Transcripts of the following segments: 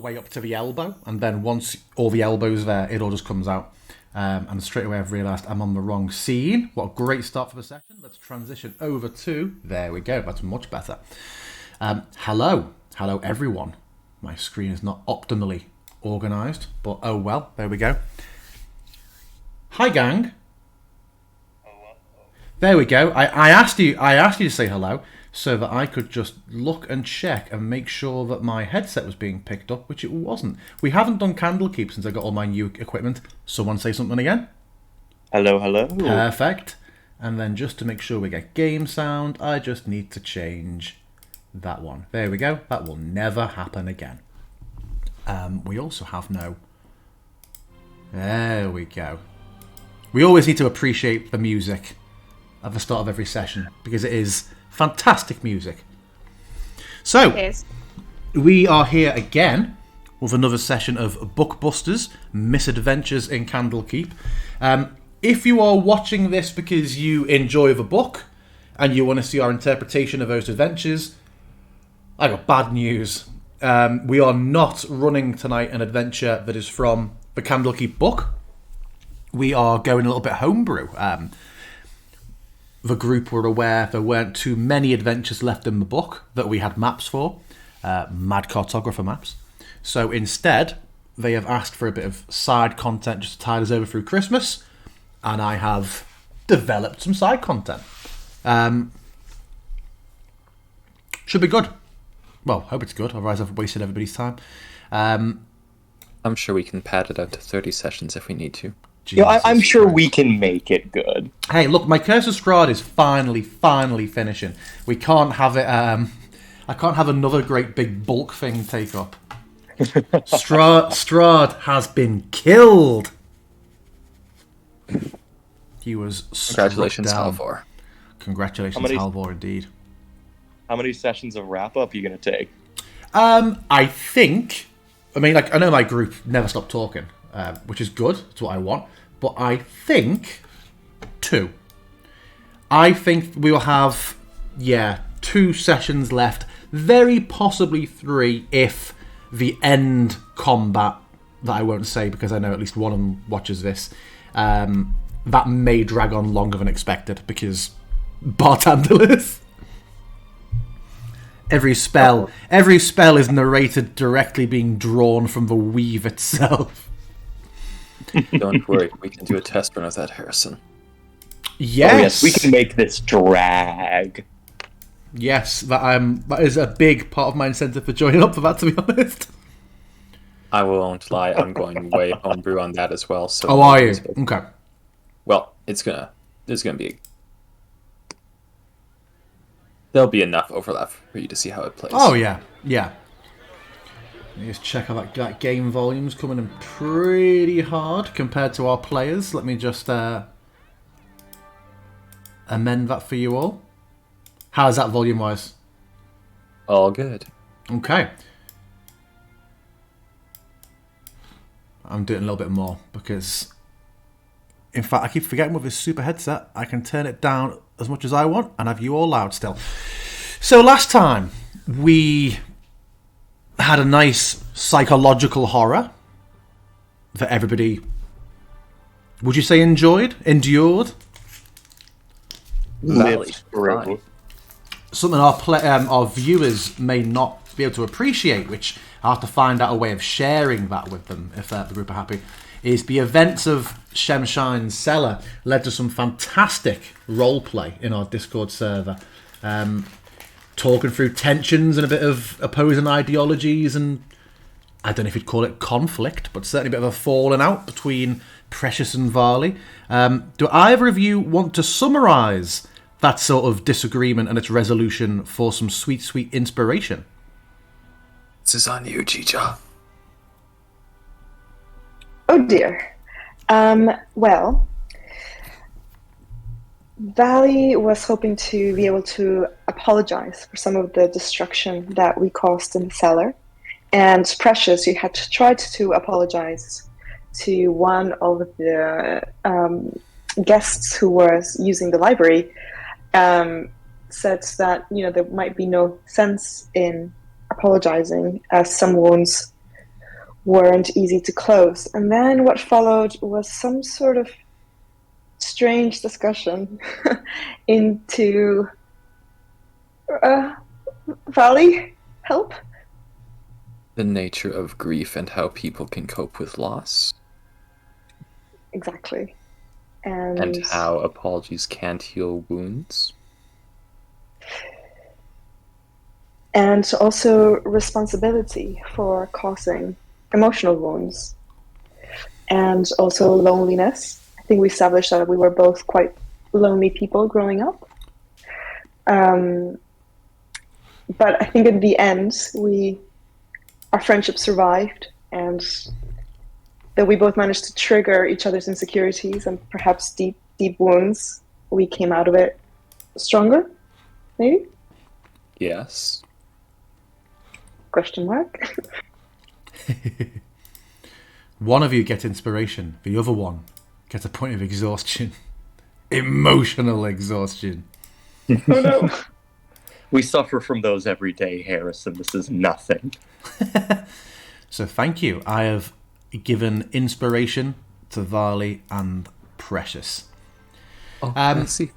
way up to the elbow, and then once all the elbow's there, it all just comes out. And straight away I've realised I'm on the wrong scene. What a great start for the session. Let's transition over to... There we go, that's much better. Hello everyone. My screen is not optimally organised, but oh well, there we go. Hi gang. There we go. I asked you to say hello so that I could just look and check and make sure that my headset was being picked up, which it wasn't. We haven't done Candlekeep since I got all my new equipment. Someone say something again. Hello, hello. Perfect. And then just to make sure we get game sound, I just need to change that one. There we go. That will never happen again. We also have no... There we go. We always need to appreciate the music at the start of every session because it is fantastic music. So, we are here again with another session of Bookbusters, Misadventures in Candlekeep. If you are watching this because you enjoy the book and you want to see our interpretation of those adventures, I got bad news. We are not running tonight an adventure that is from the Candlekeep book. We are going a little bit homebrew. The group were aware there weren't too many adventures left in the book that we had maps for, mad cartographer maps. So instead, they have asked for a bit of side content just to tide us over through Christmas, and I have developed some side content. Should be good. Well, hope it's good, otherwise I've wasted everybody's time. I'm sure we can pad it out to 30 sessions if we need to. Yeah, I'm sure we can make it good. Hey, look, my Curse of Strahd is finally finishing. We can't have it... I can't have another great big bulk thing take up. Strahd has been killed. He was Congratulations, down. Halvor. Congratulations, Halvor, indeed. How many sessions of wrap-up are you going to take? I think... I mean, like, I know my group never stop talking, which is good. It's what I want. But I think 2. I think we will have, 2 sessions left. Very possibly 3 if the end combat, that I won't say because I know at least one of them watches this, that may drag on longer than expected because bartenders. Every spell is narrated directly being drawn from the weave itself. Don't worry, we can do a test run of that, Harrison. Yes, oh, yes, we can make this drag. Yes, that is a big part of my incentive for joining up for that, to be honest. I won't lie, I'm going way homebrew on that as well. So are you? Okay. Well, there's gonna be there'll be enough overlap for you to see how it plays. Oh yeah. Let me just check how that game volume's coming in pretty hard compared to our players. Let me just amend that for you all. How's that volume-wise? All good. Okay. I'm doing a little bit more because, in fact, I keep forgetting with this super headset, I can turn it down as much as I want and have you all loud still. So last time, we had a nice psychological horror that everybody, would you say endured? Lived through. Something our viewers may not be able to appreciate, which I'll have to find out a way of sharing that with them if the group are happy, is the events of Shemshine's Cellar led to some fantastic roleplay in our Discord server. Talking through tensions and a bit of opposing ideologies and, I don't know if you'd call it conflict, but certainly a bit of a falling out between Precious and Varley. Do either of you want to summarise that sort of disagreement and its resolution for some sweet, sweet inspiration? This is on you, Chicha. Oh dear. Well, Valley was hoping to be able to apologize for some of the destruction that we caused in the cellar. And Precious, you had tried to apologize to one of the guests who was using the library, said that, there might be no sense in apologizing as some wounds weren't easy to close. And then what followed was some sort of strange discussion into Valley, help? The nature of grief and how people can cope with loss. Exactly. And how apologies can't heal wounds. And also responsibility for causing emotional wounds. And also loneliness. I think we established that we were both quite lonely people growing up. But I think in the end, our friendship survived, and that we both managed to trigger each other's insecurities and perhaps deep wounds. We came out of it stronger, maybe? Yes. Question mark? One of you gets inspiration, the other one gets a point of exhaustion. Emotional exhaustion. Oh no. We suffer from those every day, Harrison. This is nothing. So thank you. I have given inspiration to Varley and Precious. Oh, I see.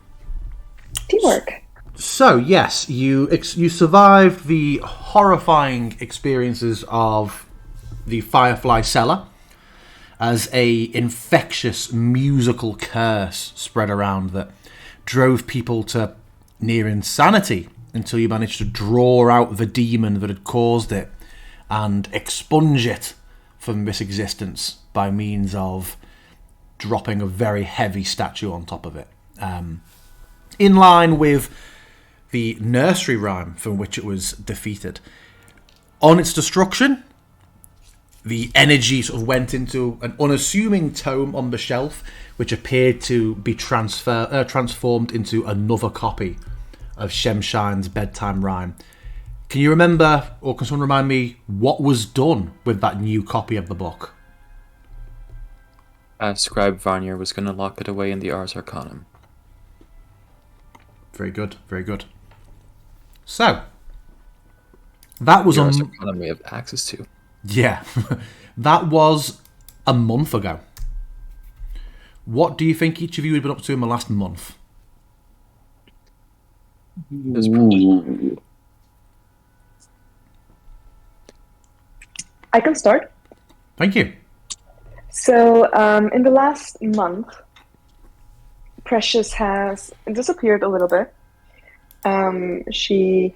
Teamwork. So yes, you survived the horrifying experiences of the Firefly Cellar as a infectious musical curse spread around that drove people to near insanity until you managed to draw out the demon that had caused it and expunge it from this existence by means of dropping a very heavy statue on top of it. In line with the nursery rhyme from which it was defeated. On its destruction, the energy sort of went into an unassuming tome on the shelf, which appeared to be transformed into another copy of Shemshine's bedtime rhyme. Can you remember, or can someone remind me, what was done with that new copy of the book? Scribe Varnier was going to lock it away in the Ars Arcanum. Very good, very good. So, that was the Ars Arcanum we have access to. Yeah, that was a month ago. What do you think each of you had been up to in the last month? I can start. Thank you. So, in the last month, Precious has disappeared a little bit. She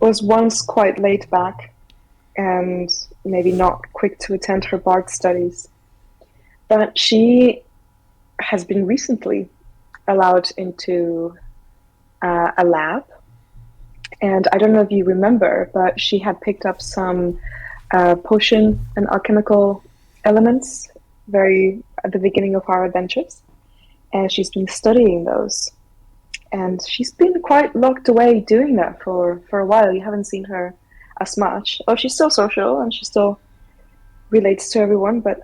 was once quite laid back and maybe not quick to attend her Bard studies. But she has been recently allowed into a lab. And I don't know if you remember, but she had picked up some potion and alchemical elements very at the beginning of our adventures. And she's been studying those. And she's been quite locked away doing that for a while. You haven't seen her as much. Oh, she's still social and she still relates to everyone, but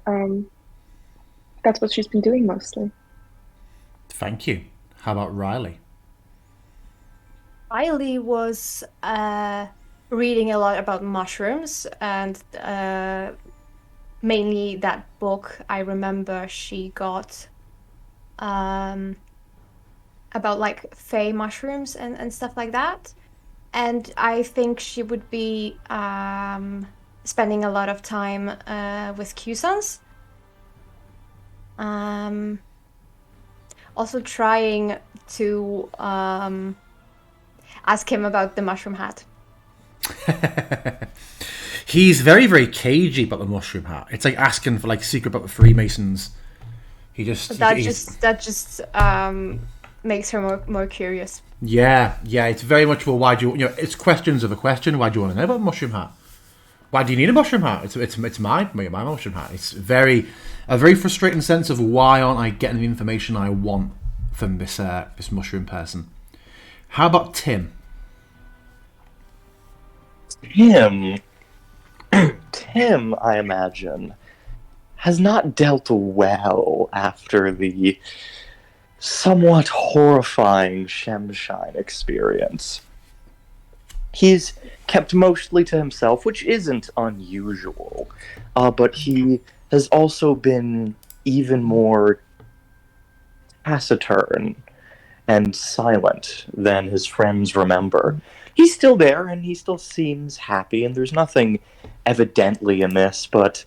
that's what she's been doing mostly. Thank you. How about Riley? Riley was reading a lot about mushrooms and mainly that book I remember she got about like Fey mushrooms and stuff like that. And I think she would be spending a lot of time with Q-Sons. Also trying to ask him about the mushroom hat. He's very, very cagey about the mushroom hat. It's like asking for like secret about the Freemasons. That just makes her more curious. Yeah, it's very much for why do you it's questions of a question. Why do you want to know about the mushroom hat? Why do you need a mushroom hat? It's my mushroom hat. It's a very frustrating sense of why aren't I getting the information I want from this mushroom person. How about Tim? Tim, I imagine, has not dealt well after the somewhat horrifying Shemshine experience. he's kept mostly to himself, which isn't unusual. But he has also been even more taciturn and silent than his friends remember. He's still there, and he still seems happy, and there's nothing evidently amiss, but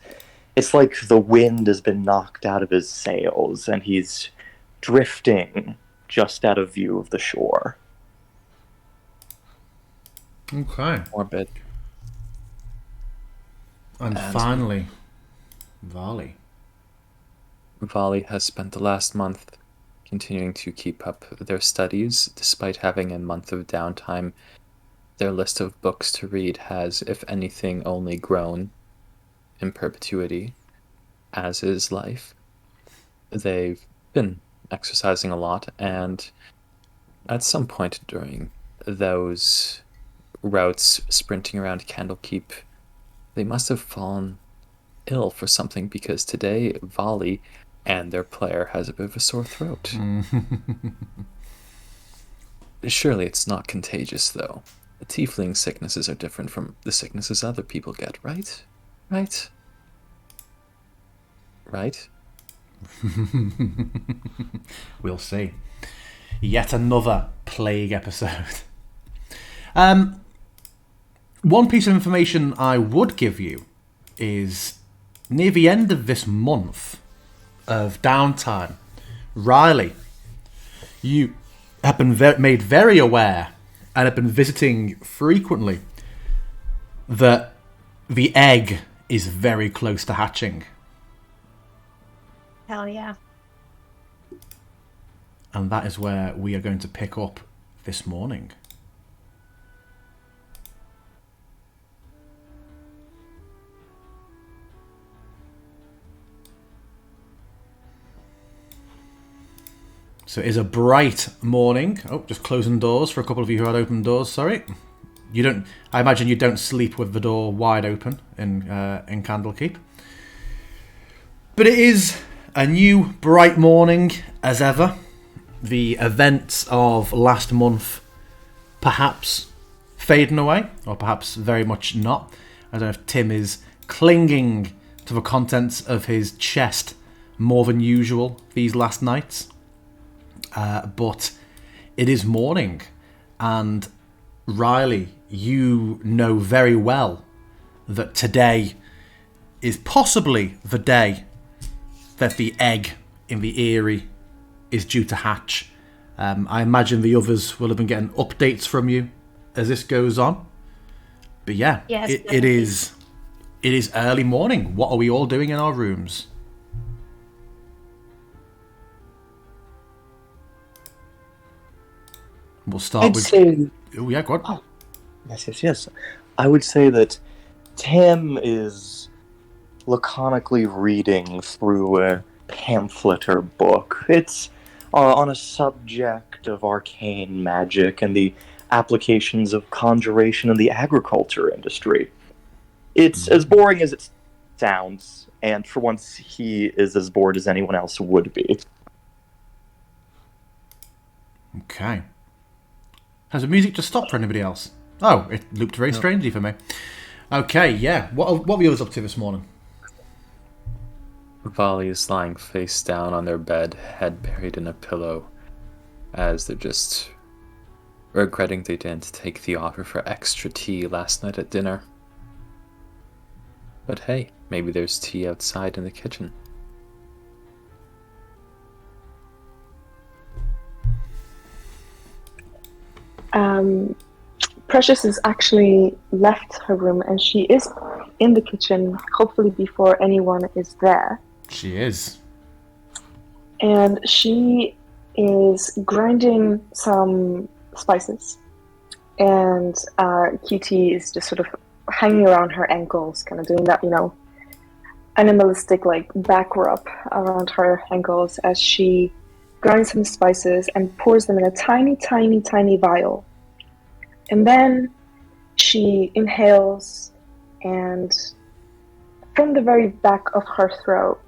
it's like the wind has been knocked out of his sails, and he's drifting just out of view of the shore. Okay. Morbid. And finally, Vali. Vali has spent the last month continuing to keep up their studies, despite having a month of downtime. Their list of books to read has, if anything, only grown in perpetuity, as is life. They've been exercising a lot, and at some point during those routes sprinting around Candlekeep, they must have fallen ill for something, because today Vali and their player has a bit of a sore throat. Surely it's not contagious, though. Tiefling sicknesses are different from the sicknesses other people get, right? Right? Right? We'll see. Yet another plague episode. One piece of information I would give you is near the end of this month of downtime, Riley, you have been made very aware and have been visiting frequently that the egg is very close to hatching. Hell yeah. And that is where we are going to pick up this morning. So it is a bright morning. Oh, just closing doors for a couple of you who had open doors. Sorry, you don't. I imagine you don't sleep with the door wide open in Candlekeep. But it is a new bright morning as ever. The events of last month perhaps fading away, or perhaps very much not. I don't know if Tim is clinging to the contents of his chest more than usual these last nights. But it is morning, and Riley, you know very well that today is possibly the day that the egg in the eyrie is due to hatch. I imagine the others will have been getting updates from you as this goes on. But yeah, yes, it is early morning. What are we all doing in our rooms? We'll start with... Oh, yeah, go on. Oh, yes. I would say that Tim is laconically reading through a pamphlet or book. It's on a subject of arcane magic and the applications of conjuration in the agriculture industry. It's as boring as it sounds, and for once he is as bored as anyone else would be. Okay. Has the music just stopped for anybody else? Oh, it looped very strangely for me. Okay, yeah. What were you up to this morning? Vali is lying face down on their bed, head buried in a pillow, as they're just regretting they didn't take the offer for extra tea last night at dinner. But hey, maybe there's tea outside in the kitchen. Precious has actually left her room, and she is in the kitchen, hopefully before anyone is there. She is. And she is grinding some spices. And QT is just sort of hanging around her ankles, kind of doing that, animalistic, back rub around her ankles as she grinds some spices and pours them in a tiny, tiny, tiny vial. And then she inhales, and from the very back of her throat,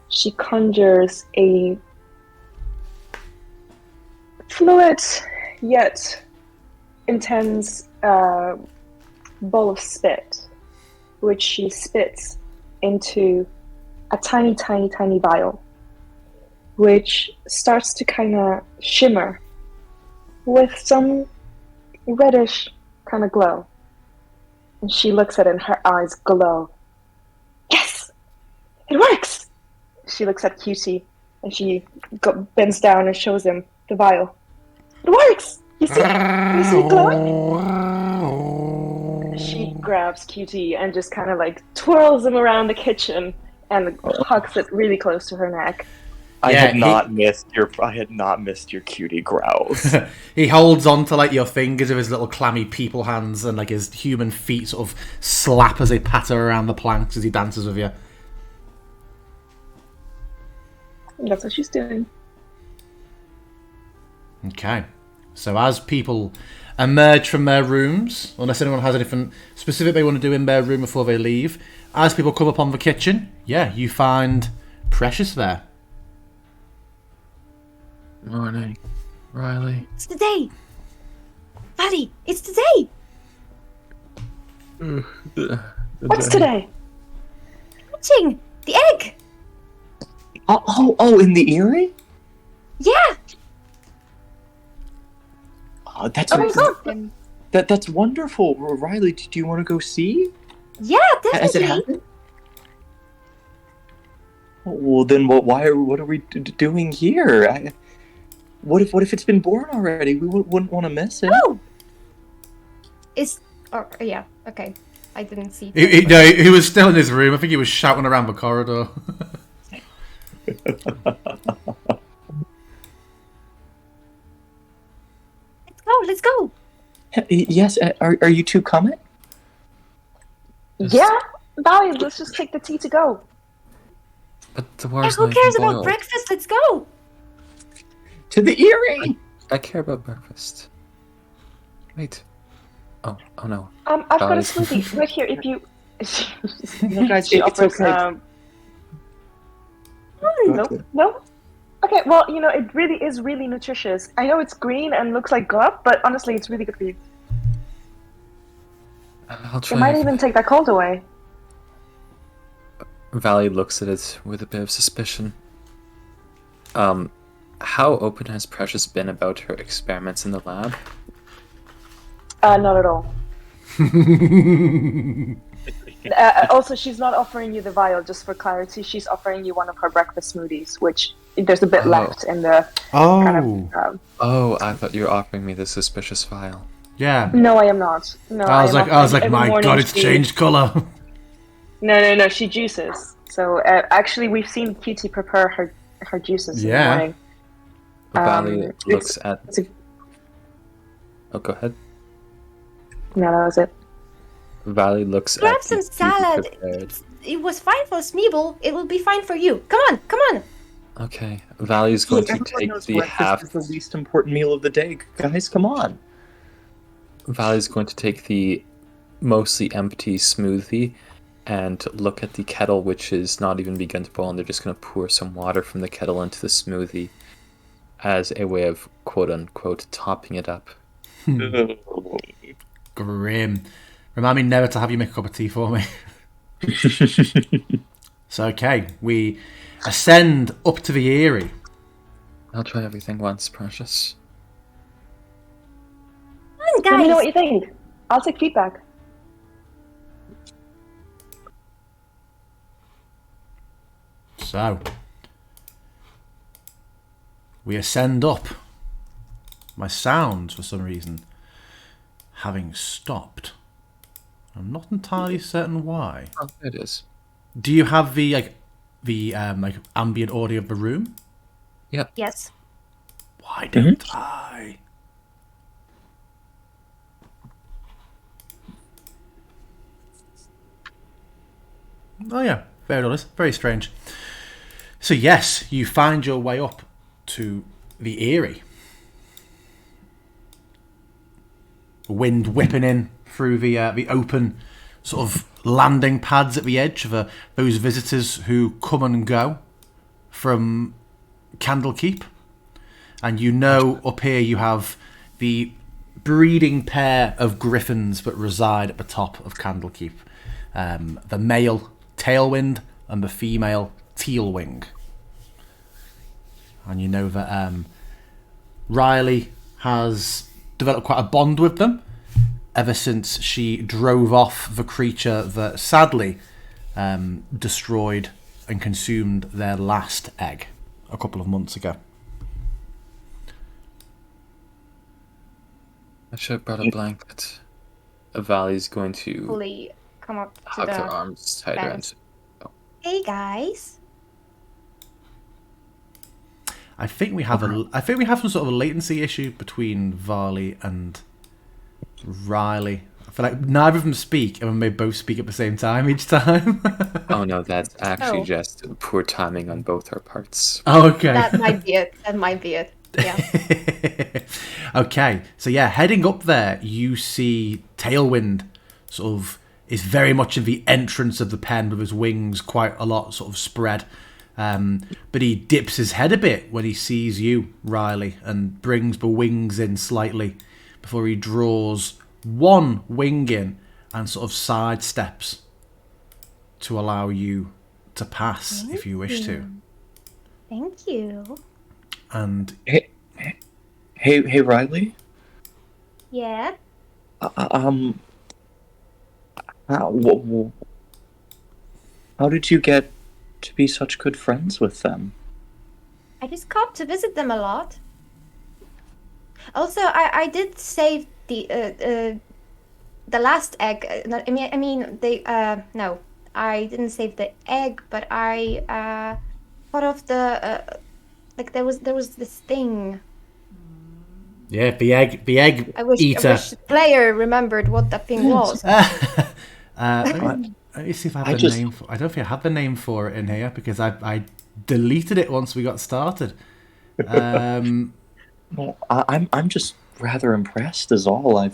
she conjures a fluid yet intense bowl of spit, which she spits into a tiny, tiny, tiny vial, which starts to kind of shimmer with some reddish kind of glow. And she looks at it and her eyes glow. Yes! It works! She looks at Cutie and she bends down and shows him the vial. It works! You see? You see it glowing? She grabs Cutie and just kind of like twirls him around the kitchen and hugs it really close to her neck. I had not missed your cutie growls. He holds on to like your fingers with his little clammy people hands, and like his human feet sort of slap as they patter around the planks as he dances with you. That's what she's doing. Okay. So as people emerge from their rooms, unless anyone has anything specific they want to do in their room before they leave, as people come upon the kitchen, you find Precious there. Morning, Riley. It's the day! Buddy, it's the day! What's today? Hatching! The egg! Oh, in the Erie? Yeah! That's Oh, that's wonderful. Riley, do you want to go see? yeah, Has it definitely! happened? Well, then what are we doing here? What if it's been born already? We wouldn't want to miss it. Oh! Yeah, okay. I didn't see. He was still in his room. I think he was shouting around the corridor. Let's go! Yes, are you two coming? Yeah, bye. Let's just take the tea to go. But the Yeah, water's who not cares even about boiled. breakfast? Let's go! To the Erie. I care about breakfast. Wait. Oh no. I've got a Guys. smoothie right here. If you, No, guys, she it's offers. okay. No. Okay, well, it really is really nutritious. I know it's green and looks like glub, but honestly, it's really good for you. I'll It try. might even take that cold away. Valley looks at it with a bit of suspicion. How open has Precious been about her experiments in the lab? Not at all. Also, she's not offering you the vial, just for clarity. She's offering you one of her breakfast smoothies, which there's a bit left in the kind of... Oh, I thought you were offering me the suspicious vial. Yeah. No, I am not. No, I was like, every my morning God, it's changed colour. No, she juices. So, actually, we've seen Cutie prepare her juices in the morning. Valley looks at... it's a- Oh, go ahead. No, that was it. Valley looks Grab at some the tea salad. prepared. It was fine for Smeeble. It will be fine for you. Come on! Okay, Valley's going to Everyone take knows the breakfast half. is the least important meal of the day. Guys, come on. Valley's going to take the mostly empty smoothie and look at the kettle, which is not even begun to boil, and they're just going to pour some water from the kettle into the smoothie as a way of quote-unquote topping it up. Grim. Remind me never to have you make a cup of tea for me. So, okay, we ascend up to the Erie. I'll try everything once, Precious. Come on, Let me know guys! what you think. I'll take feedback. So, we ascend up. My sounds, for some reason, having stopped. I'm not entirely certain why. Oh, it is. Do you have the ambient audio of the room? Yes. Why don't I? Oh yeah, very honest, very strange. So yes, you find your way up to the Erie. Wind whipping in through the open sort of landing pads at the edge for those visitors who come and go from Candlekeep. And up here you have the breeding pair of griffins that reside at the top of Candlekeep. The male Tailwind and the female Tealwing. And you know that Riley has developed quite a bond with them ever since she drove off the creature that sadly destroyed and consumed their last egg a couple of months ago. I should have brought a blanket. Valley's going to Fully come up to hug the her arms tighter fence. and Hey guys. I think we have some sort of a latency issue between Varley and Riley. I feel like neither of them speak, and we may both speak at the same time each time. oh no, that's actually Oh. just poor timing on both our parts. Oh, okay. That might be it. That might be it. Yeah. Okay, so yeah, heading up there, you see Tailwind sort of is very much in the entrance of the pen with his wings quite a lot sort of spread. But he dips his head a bit when he sees you, Riley, and brings the wings in slightly before he draws one wing in and sort of sidesteps to allow you to pass if you wish to. Thank you. And Hey, Riley. Yeah. How did you get to be such good friends with them? I just come to visit them a lot. Also, I did save the last egg. I mean they no, I didn't save the egg, but I thought of the like there was this thing. yeah, the egg eater. I wish the player remembered what that thing was. Let me see if I have the name for. I don't think I have the name for it in here because I deleted it once we got started. Well, I'm just rather impressed, is all.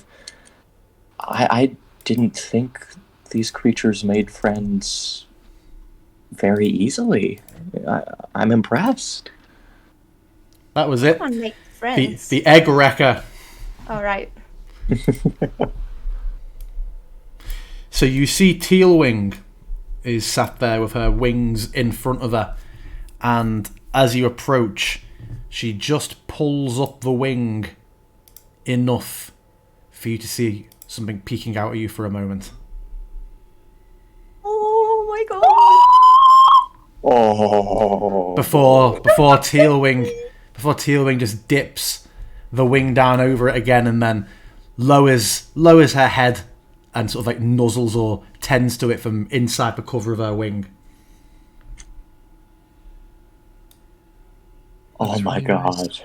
I didn't think these creatures made friends very easily. I'm impressed. That was it. Come on, make friends. The egg wrecker. All right. So you see Tealwing is sat there with her wings in front of her, and as you approach, she just pulls up the wing enough for you to see something peeking out at you for a moment. Oh my god! Oh. Before Tealwing just dips the wing down over it again and then lowers her head and sort of like nuzzles or tends to it from inside the cover of her wing. Oh That's my really god. nice.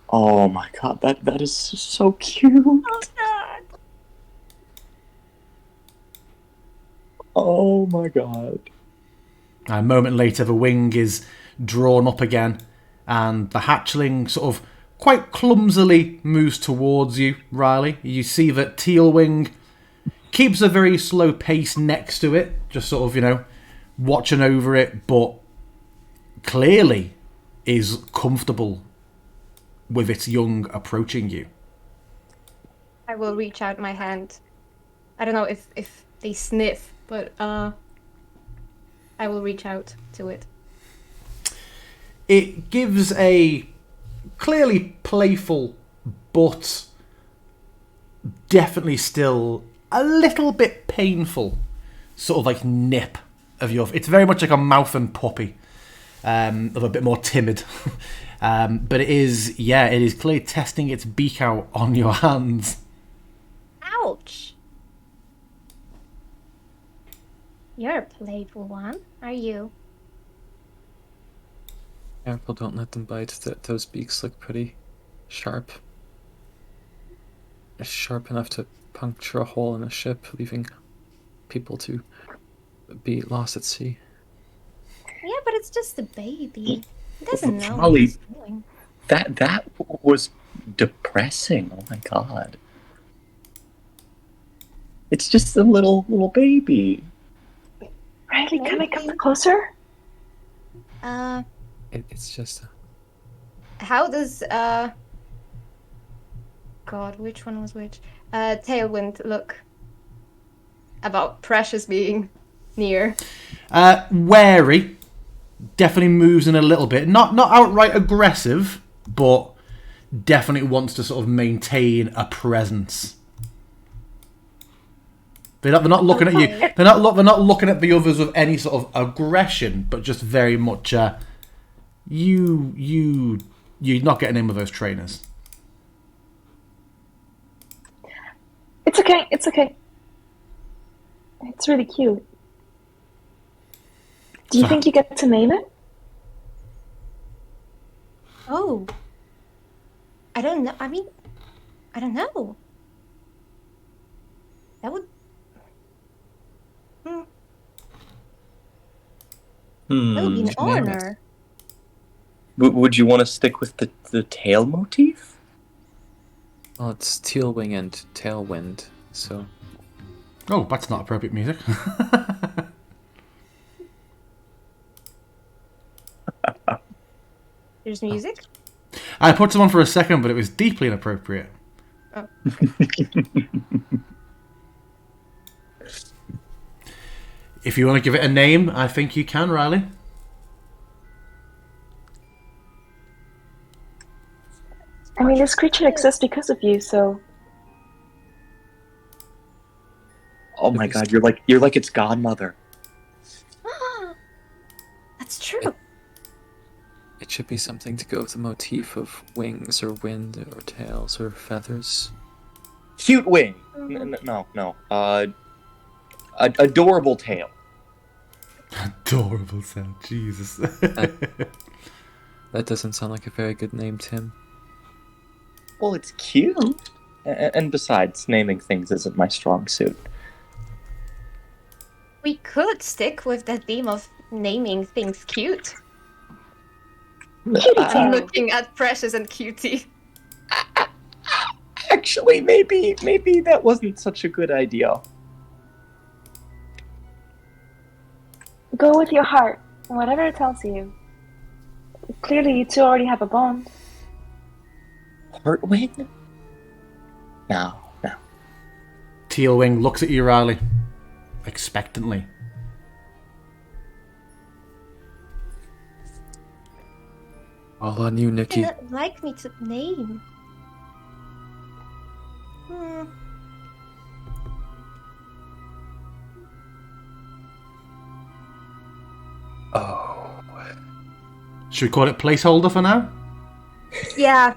Oh my god, that is so cute. Oh god! Oh my god. A moment later, the wing is drawn up again, and the hatchling sort of quite clumsily moves towards you, Riley. You see that Tealwing keeps a very slow pace next to it, just sort of, watching over it, but clearly is comfortable with its young approaching you. I will reach out my hand. I don't know if they sniff, but I will reach out to it. It gives a clearly playful, but definitely still a little bit painful sort of like nip of your... It's very much like a mouth and puppy, of a bit more timid. But it is clearly testing its beak out on your hands. Ouch! You're a playful one, are you? Careful, don't let them bite. Those beaks look pretty sharp. Sharp enough to puncture a hole in a ship, leaving people to be lost at sea. Yeah, but it's just a baby. It doesn't know what Molly, it's doing. that was depressing. Oh my god. It's just a little baby. Riley, can I come closer? It's just... How does God, which one was which? Tailwind, look. About Precious being near. Wary. Definitely moves in a little bit. Not outright aggressive, but definitely wants to sort of maintain a presence. They're not looking at you. They're not looking at the others with any sort of aggression, but just very much you're not getting in with those trainers. It's okay. It's okay. It's really cute. Do you think you get to name it? Oh. I don't know. I mean, I don't know. That would... That would be an honor. Would you want to stick with the tail motif? Well, it's Tealwing and Tailwind, so... Oh, that's not appropriate music. There's music? I put some on for a second, but it was deeply inappropriate. Oh. If you want to give it a name, I think you can, Riley. I mean, this creature exists because of you, so... Oh my god, you're like its godmother. That's true. It should be something to go with the motif of wings or wind or tails or feathers. Cute wing. No. Adorable tail. Adorable sound, Jesus. That doesn't sound like a very good name, Tim. Well, it's cute. And besides, naming things isn't my strong suit. We could stick with the theme of naming things cute. I'm looking at Precious and Cutie. Actually, maybe that wasn't such a good idea. Go with your heart, whatever it tells you. Clearly, you two already have a bond. Heartwing? No. Tealwing looks at you, Riley, expectantly. All on you, Nikki. You'd like me to name? Oh. Should we call it placeholder for now? Yeah.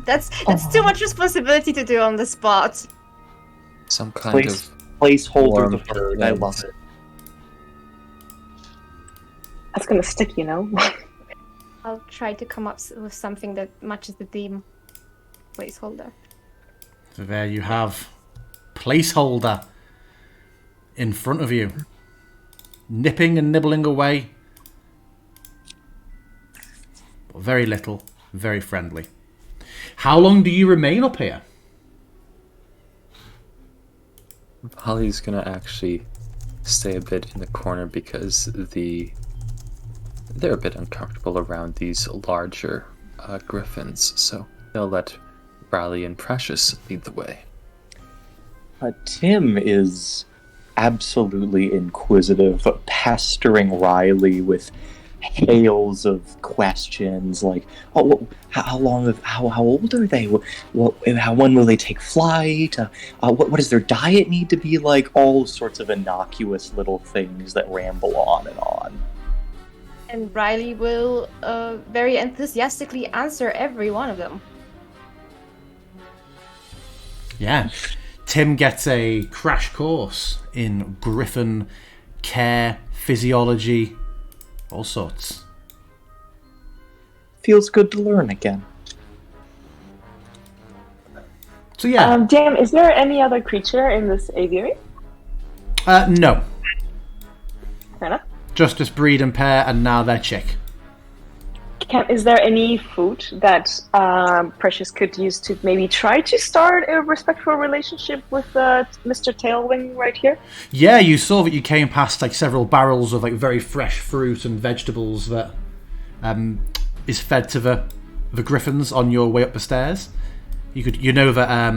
That's too much responsibility to do on the spot. Some kind of placeholder. The bird. I love it. That's gonna stick, you know. I'll try to come up with something that matches the theme. Placeholder. So there you have placeholder in front of you, nipping and nibbling away, but very little, very friendly. How long do you remain up here? Holly's gonna actually stay a bit in the corner because they're a bit uncomfortable around these larger griffins, so they'll let Riley and Precious lead the way. Tim is absolutely inquisitive, pestering Riley with hails of questions like, "Oh, how old are they? When will they take flight? What does their diet need to be like?" All sorts of innocuous little things that ramble on and on. And Riley will very enthusiastically answer every one of them. Yeah. Tim gets a crash course in griffin care, physiology, all sorts. Feels good to learn again. So yeah. Dan, is there any other creature in this aviary? No. Fair enough. Just this breed and pair, and now their chick. Is there any food that Precious could use to maybe try to start a respectful relationship with Mr. Tailwing right here? Yeah, you saw that you came past like several barrels of like very fresh fruit and vegetables that is fed to the griffins on your way up the stairs. you know that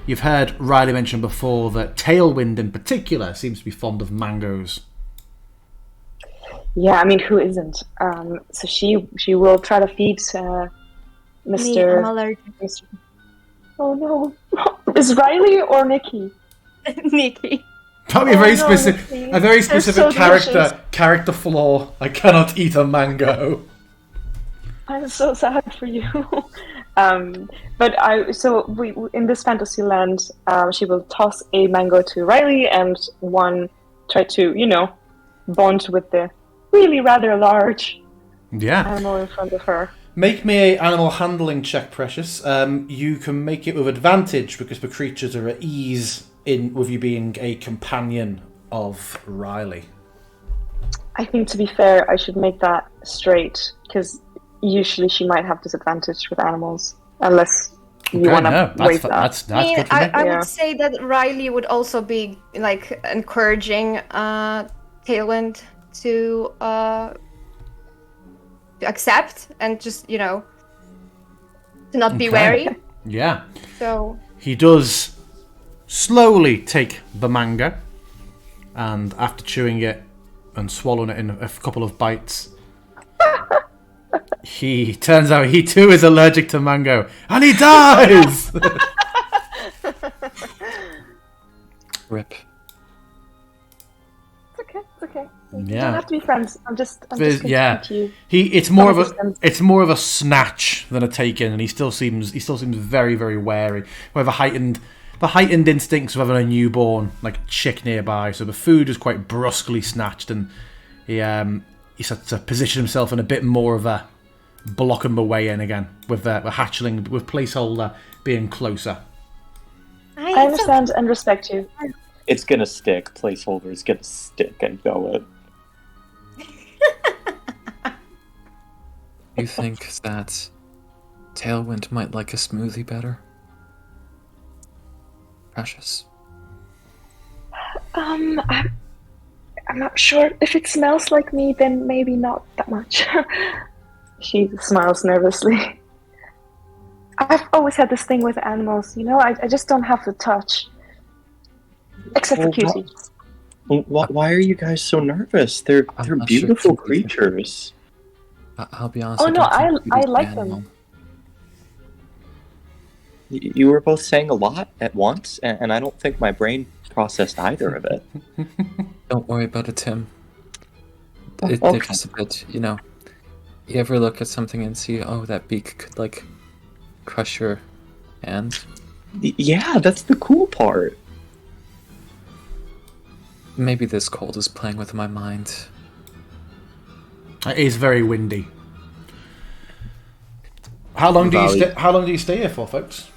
you've heard Riley mention before that Tailwind in particular seems to be fond of mangoes. Yeah, I mean, who isn't? So she will try to feed Mr. Me, I'm allergic. Mr. Oh no, is Riley or Nikki? Nikki. That'd be Nikki. a very specific so character flaw. I cannot eat a mango. I'm so sad for you. But we in this fantasy land, she will toss a mango to Riley, and one try to bond with the really rather large animal in front of her. Make me a animal handling check, Precious. You can make it with advantage because the creatures are at ease with you being a companion of Riley. I think, to be fair, I should make that straight, because usually she might have disadvantage with animals, unless you want to waive that. That's good for me. I would say that Riley would also be like encouraging Tailwind to accept and just to not be wary. Yeah. So he does slowly take the mango, and after chewing it and swallowing it in a couple of bites, turns out he too is allergic to mango, and he dies. Rip. It's okay. Yeah. You don't have to be friends. I'm just confused. It's more of a snatch than a take-in, and he still seems very, very wary. We have the heightened instincts of having a newborn, like a chick nearby, so the food is quite brusquely snatched, and he starts to position himself in a bit more of a blocking the way in again, with the hatchling, with placeholder being closer. I understand and respect you. It's gonna stick. Placeholder is gonna stick. I know it. You think that Tailwind might like a smoothie better? Precious. I'm not sure. If it smells like me, then maybe not that much. She smiles nervously. I've always had this thing with animals, I just don't have the touch. Except for Cutie. Why are you guys so nervous? They're beautiful creatures. I'll be honest. Oh no, I like them. You were both saying a lot at once, and I don't think my brain processed either of it. Don't worry about it, Tim. Okay. They're just a bit, You ever look at something and see, oh, that beak could, crush your hand? Yeah, that's the cool part. Maybe this cold is playing with my mind. It is very windy. How long do you stay here for, folks?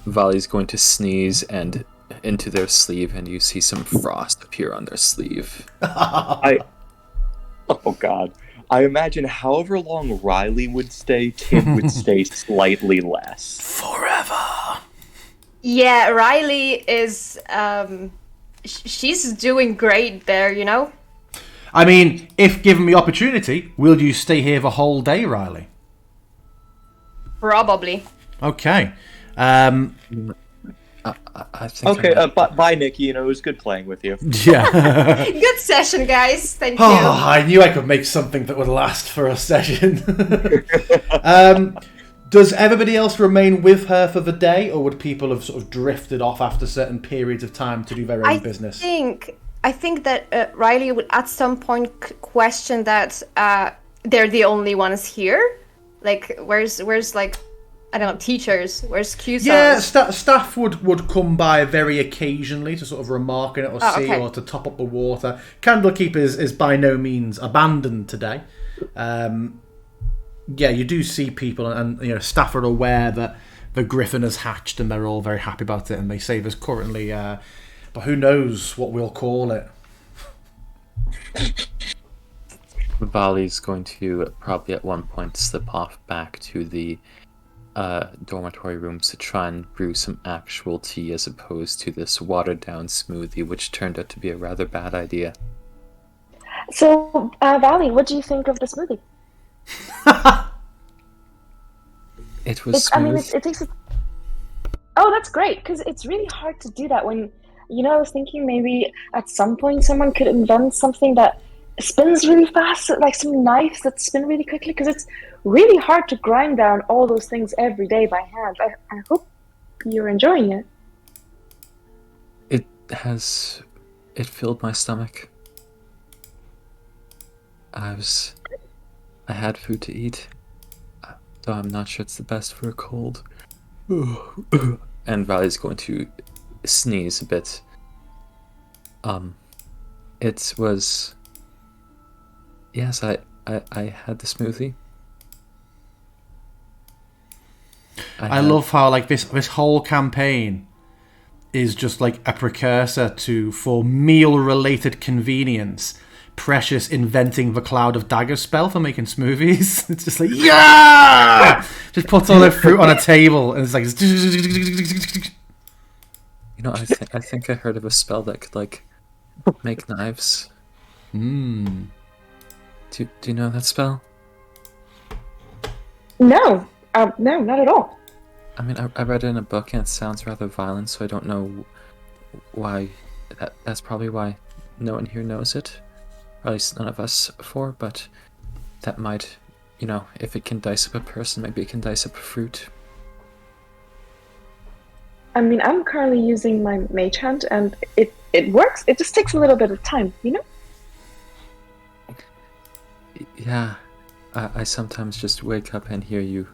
Vali's going to sneeze and into their sleeve, and you see some frost appear on their sleeve. Oh God. I imagine however long Riley would stay, Tim would stay slightly less. Forever. Yeah, Riley is she's doing great there, I mean, if given the opportunity, will you stay here the whole day, Riley? Probably. Okay. I think. Okay, bye, Nikki. It was good playing with you. Yeah. Good session, guys. Thank you. Oh, I knew I could make something that would last for a session. Does everybody else remain with her for the day, or would people have sort of drifted off after certain periods of time to do their own business? I think that Riley would at some point question that they're the only ones here. Like, where's I don't know, teachers? Where's QSAs? Yeah, staff would come by very occasionally to sort of remark on it or see, or to top up the water. Candlekeep is by no means abandoned today. Yeah, you do see people, and staff are aware that the griffin has hatched, and they're all very happy about it. And they say there's currently, but who knows what we'll call it. Vali's going to probably at one point slip off back to the dormitory rooms to try and brew some actual tea as opposed to this watered down smoothie, which turned out to be a rather bad idea. So, Vali, what do you think of the smoothie? It was smooth. It tastes. Oh, that's great, because it's really hard to do that when, I was thinking maybe at some point someone could invent something that spins really fast, like some knives that spin really quickly, because it's really hard to grind down all those things every day by hand. I hope you're enjoying it. It filled my stomach. I had food to eat, though I'm not sure it's the best for a cold. And Riley's going to sneeze a bit. It was... Yes, I had the smoothie. I love how like this whole campaign is just like a precursor for meal-related convenience. Precious inventing the Cloud of Daggers spell for making smoothies. It's just like, yeah! Just puts all their fruit on a table and it's like... I think I heard of a spell that could, like, make knives. Mm. Do you know that spell? No, no, not at all. I mean, I read it in a book and it sounds rather violent, so I don't know why... That's probably why no one here knows it. Or at least none of us four, but that might, if it can dice up a person, maybe it can dice up a fruit. I mean, I'm currently using my mage hand, and it works. It just takes a little bit of time, Yeah, I sometimes just wake up and hear you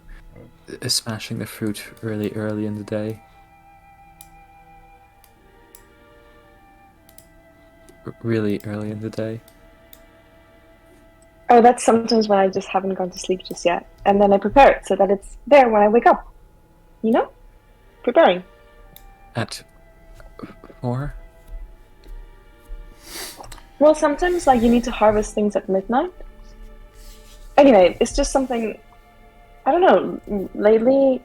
smashing the fruit really early in the day. Really early in the day. Oh, that's sometimes when I just haven't gone to sleep just yet. And then I prepare it so that it's there when I wake up. Preparing. At 4? Well, sometimes you need to harvest things at midnight. Anyway, it's just something, I don't know, lately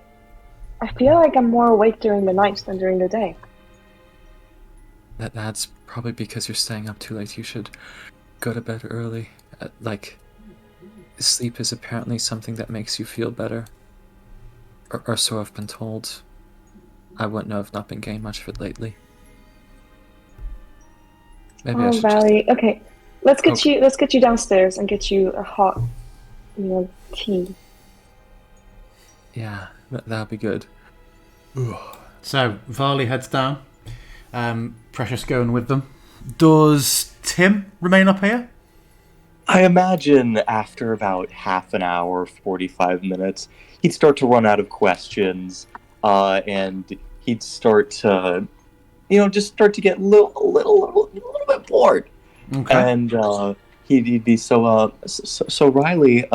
I feel like I'm more awake during the night than during the day. That's probably because you're staying up too late. You should go to bed early. Sleep is apparently something that makes you feel better. Or so I've been told. I wouldn't know. I've not been getting much of it lately. Maybe I should Valley. Okay, let's get you downstairs and get you a hot, tea. Yeah, that'll be good. So, Varley heads down. Precious going with them. Does Tim remain up here? I imagine after about half an hour, 45 minutes, he'd start to run out of questions, and he'd start to, just start to get a little bit bored. Okay. And he'd be so Riley,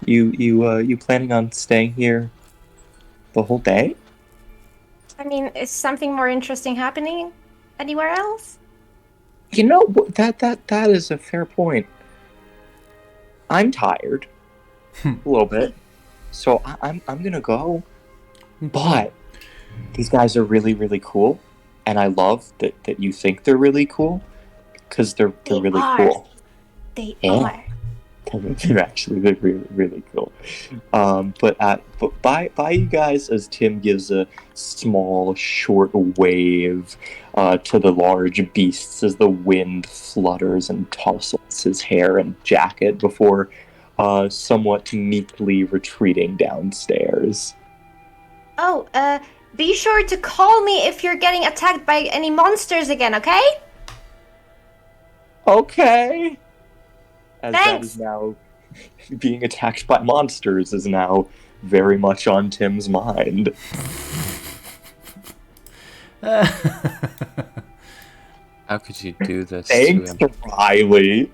you planning on staying here the whole day? I mean, is something more interesting happening anywhere else? That is a fair point. I'm tired a little bit, so I'm gonna go. But these guys are really, really cool, and I love that you think they're really cool because they're really cool. They are. They're really, really cool. But bye you guys, as Tim gives a small, short wave to the large beasts as the wind flutters and tousles his hair and jacket before somewhat meekly retreating downstairs. Oh, be sure to call me if you're getting attacked by any monsters again, okay? Okay. As Thanks. that is now being attacked by monsters is now very much on Tim's mind. How could you do this Thanks, to him? Riley.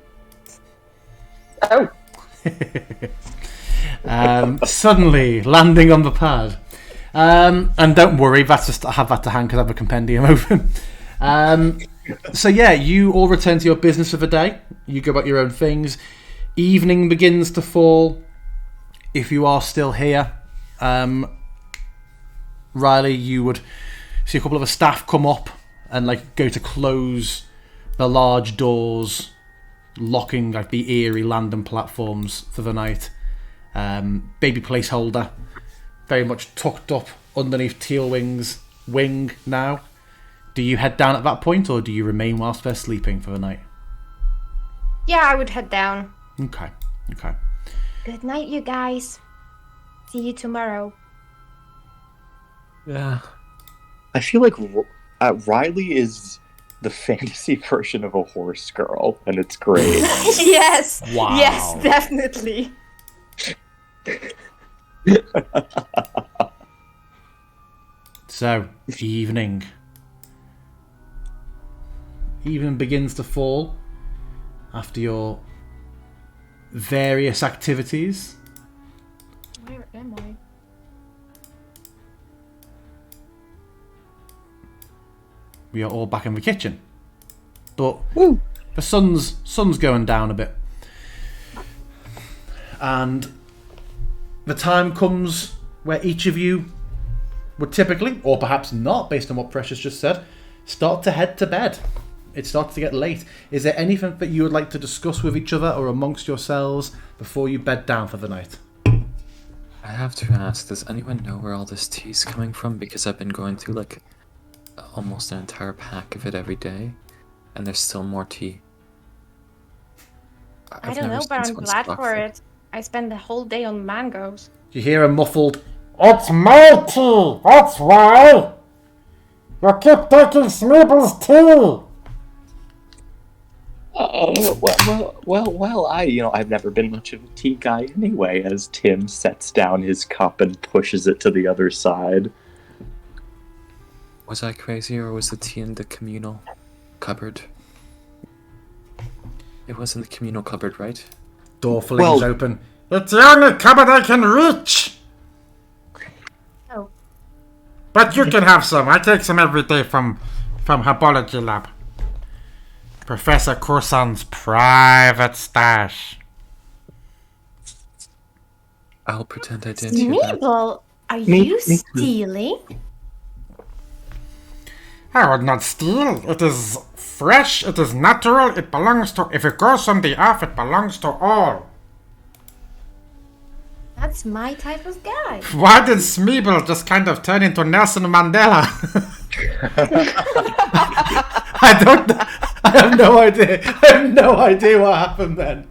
Oh. Suddenly landing on the pad. And don't worry, that's just I have that to hand because I have a compendium open. So yeah, you all return to your business of the day. You go about your own things. Evening begins to fall. If you are still here, Riley, you would see a couple of the staff come up and go to close the large doors, locking the eerie landing platforms for the night. Baby placeholder, very much tucked up underneath Tealwing's wing now. Do you head down at that point, or do you remain whilst they're sleeping for the night? Yeah, I would head down. Okay. Good night, you guys. See you tomorrow. Yeah. I feel like Riley is the fantasy version of a horse girl, and it's great. Yes. Wow. Yes, definitely. So, evening. Evening begins to fall after your various activities. Where am I? We are all back in the kitchen. But the sun's going down a bit. And the time comes where each of you would typically, or perhaps not, based on what Precious just said, start to head to bed. It starts to get late. Is there anything that you would like to discuss with each other or amongst yourselves before you bed down for the night? I have to ask, does anyone know where all this tea is coming from? Because I've been going through like almost an entire pack of it every day, and there's still more tea. I don't know, but I'm glad for it. I spent the whole day on mangoes. You hear a muffled, It's my tea, that's why! You keep taking Smeeble's tea! Well, I've never been much of a tea guy anyway, as Tim sets down his cup and pushes it to the other side. Was I crazy, or was the tea in the communal cupboard? It was in the communal cupboard, right? door flings open. It's the only cupboard I can reach! Oh. But you can have some. I take some every day from Herbology Lab. Professor Corson's private stash. I'll pretend I didn't hear that. Smeeble, are you stealing? I would not steal. It is fresh, it is natural, it belongs to... If it goes from the earth, it belongs to all. That's my type of guy. Why did Smeeble just kind of turn into Nelson Mandela? I have no idea. I have no idea what happened then.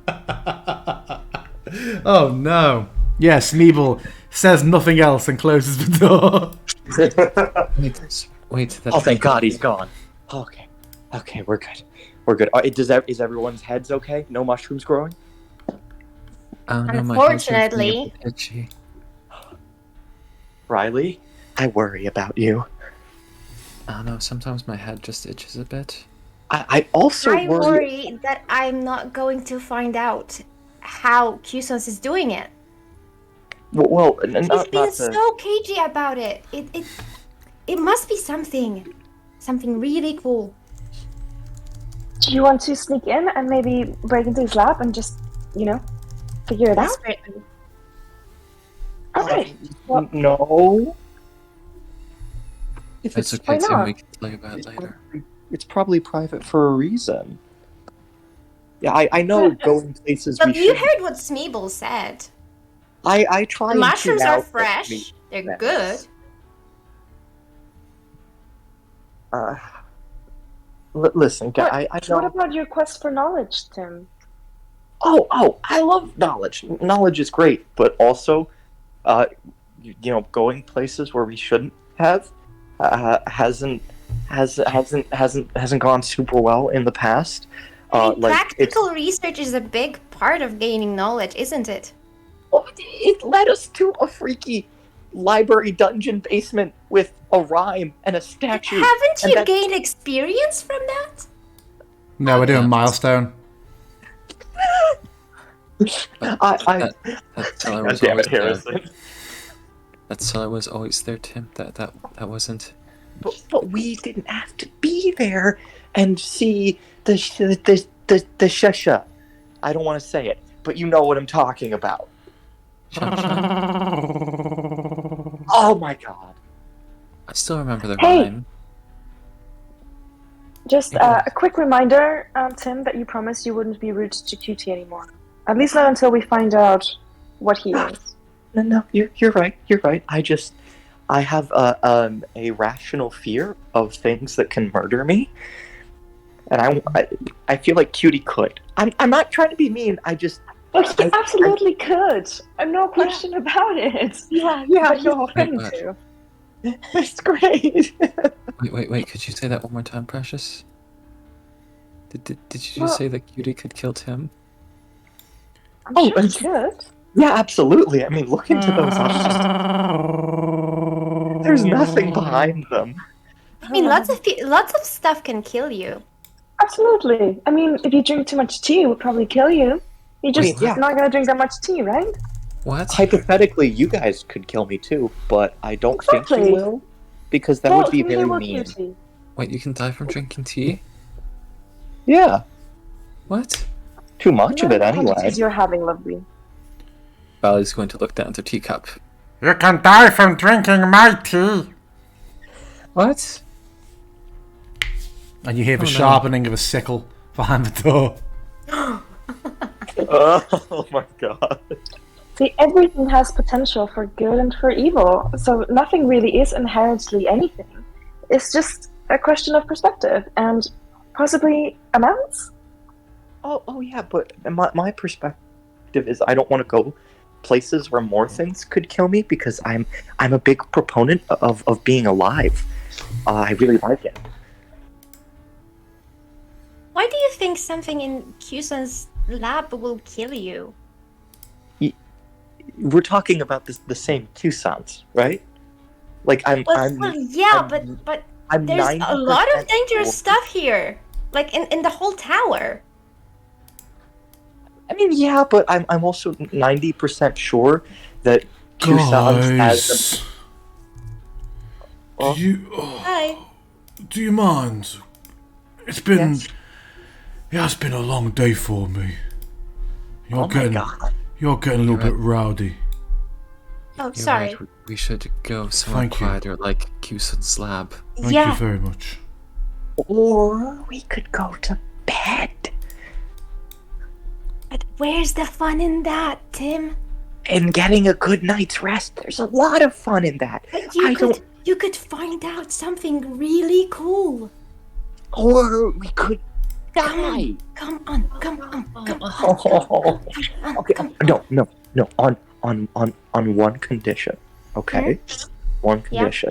Oh no. Yes, Smeeble says nothing else and closes the door. Wait, Oh, thank God he's gone. Okay, we're good. We're good. Is everyone's heads okay? No mushrooms growing? Oh, no, Unfortunately. my itchy. Riley, I worry about you. I don't know, sometimes my head just itches a bit. I also I worry that I'm not going to find out how Q-Sons is doing it. Well, He's been so cagey about it. It must be something really cool. Do you want to sneak in and maybe break into his lab and just, figure it out? Okay. Well, no. If It's why okay, Tim, not? we can play about it later. It's probably private for a reason. Yeah, I know going places But we you should. heard what Smeeble said. I try. The and mushrooms tune are out fresh. They're what good. Listen, I know. What about your quest for knowledge, Tim? Oh, I love knowledge. Knowledge is great, but also, going places where we shouldn't have hasn't gone super well in the past. Practical research is a big part of gaining knowledge, isn't it? It led us to a freaky library dungeon basement with a rhyme and a statue. Haven't you gained experience from that? No, we're doing milestone. That's how I was Damn always it, there. Harrison. That's how I was always there, Tim. That wasn't. But we didn't have to be there and see the shusha. I don't want to say it, but you know what I'm talking about. Oh my God! I still remember the Hey! rhyme. Just a quick reminder, Tim, that you promised you wouldn't be rude to QT anymore. At least not until we find out what he is. No, you're right. You're right. I have a rational fear of things that can murder me, and I feel like Cutie could. I'm not trying to be mean. Oh, he absolutely could. No question about it. Yeah, But he's no, going to. it's great. Wait, could you say that one more time, Precious? Did you just say that Cutie could kill Tim? I'm sure he could. Yeah, absolutely. I mean, look into those eyes. There's nothing behind them. I mean, lots of stuff can kill you. Absolutely. I mean, if you drink too much tea, it would probably kill you. You're just not going to drink that much tea, right? What? Hypothetically, you guys could kill me too, but I don't think you will, because that would be very mean. Wait, you can die from drinking tea? Yeah. What? Too much of it anyway. You're having, lovely. Valley's going to look down at her teacup. You can die from drinking my tea. What? And you hear the sharpening of a sickle behind the door. Oh my god. See, everything has potential for good and for evil, so nothing really is inherently anything. It's just a question of perspective and possibly amounts. Oh yeah, but my perspective is I don't want to go places where more things could kill me because I'm a big proponent of being alive. I really like it. Why do you think something in Q-san's lab will kill you? We're talking about the same Q-sans, right? Like but there's a lot of dangerous stuff here, like in the whole tower. I mean, yeah, but I'm also 90% sure that Q-sans has. Hi. Do you mind? It's been. Yes. It has been a long day for me. You're getting a little bit rowdy. Oh, sorry. Right. We should go somewhere quieter, like Q-san's lab. Thank you very much. Or we could go to bed. But where's the fun in that, Tim? In getting a good night's rest. There's a lot of fun in that. But you could find out something really cool. Or we could die. Come on. Okay. No. On one condition. Okay. One condition.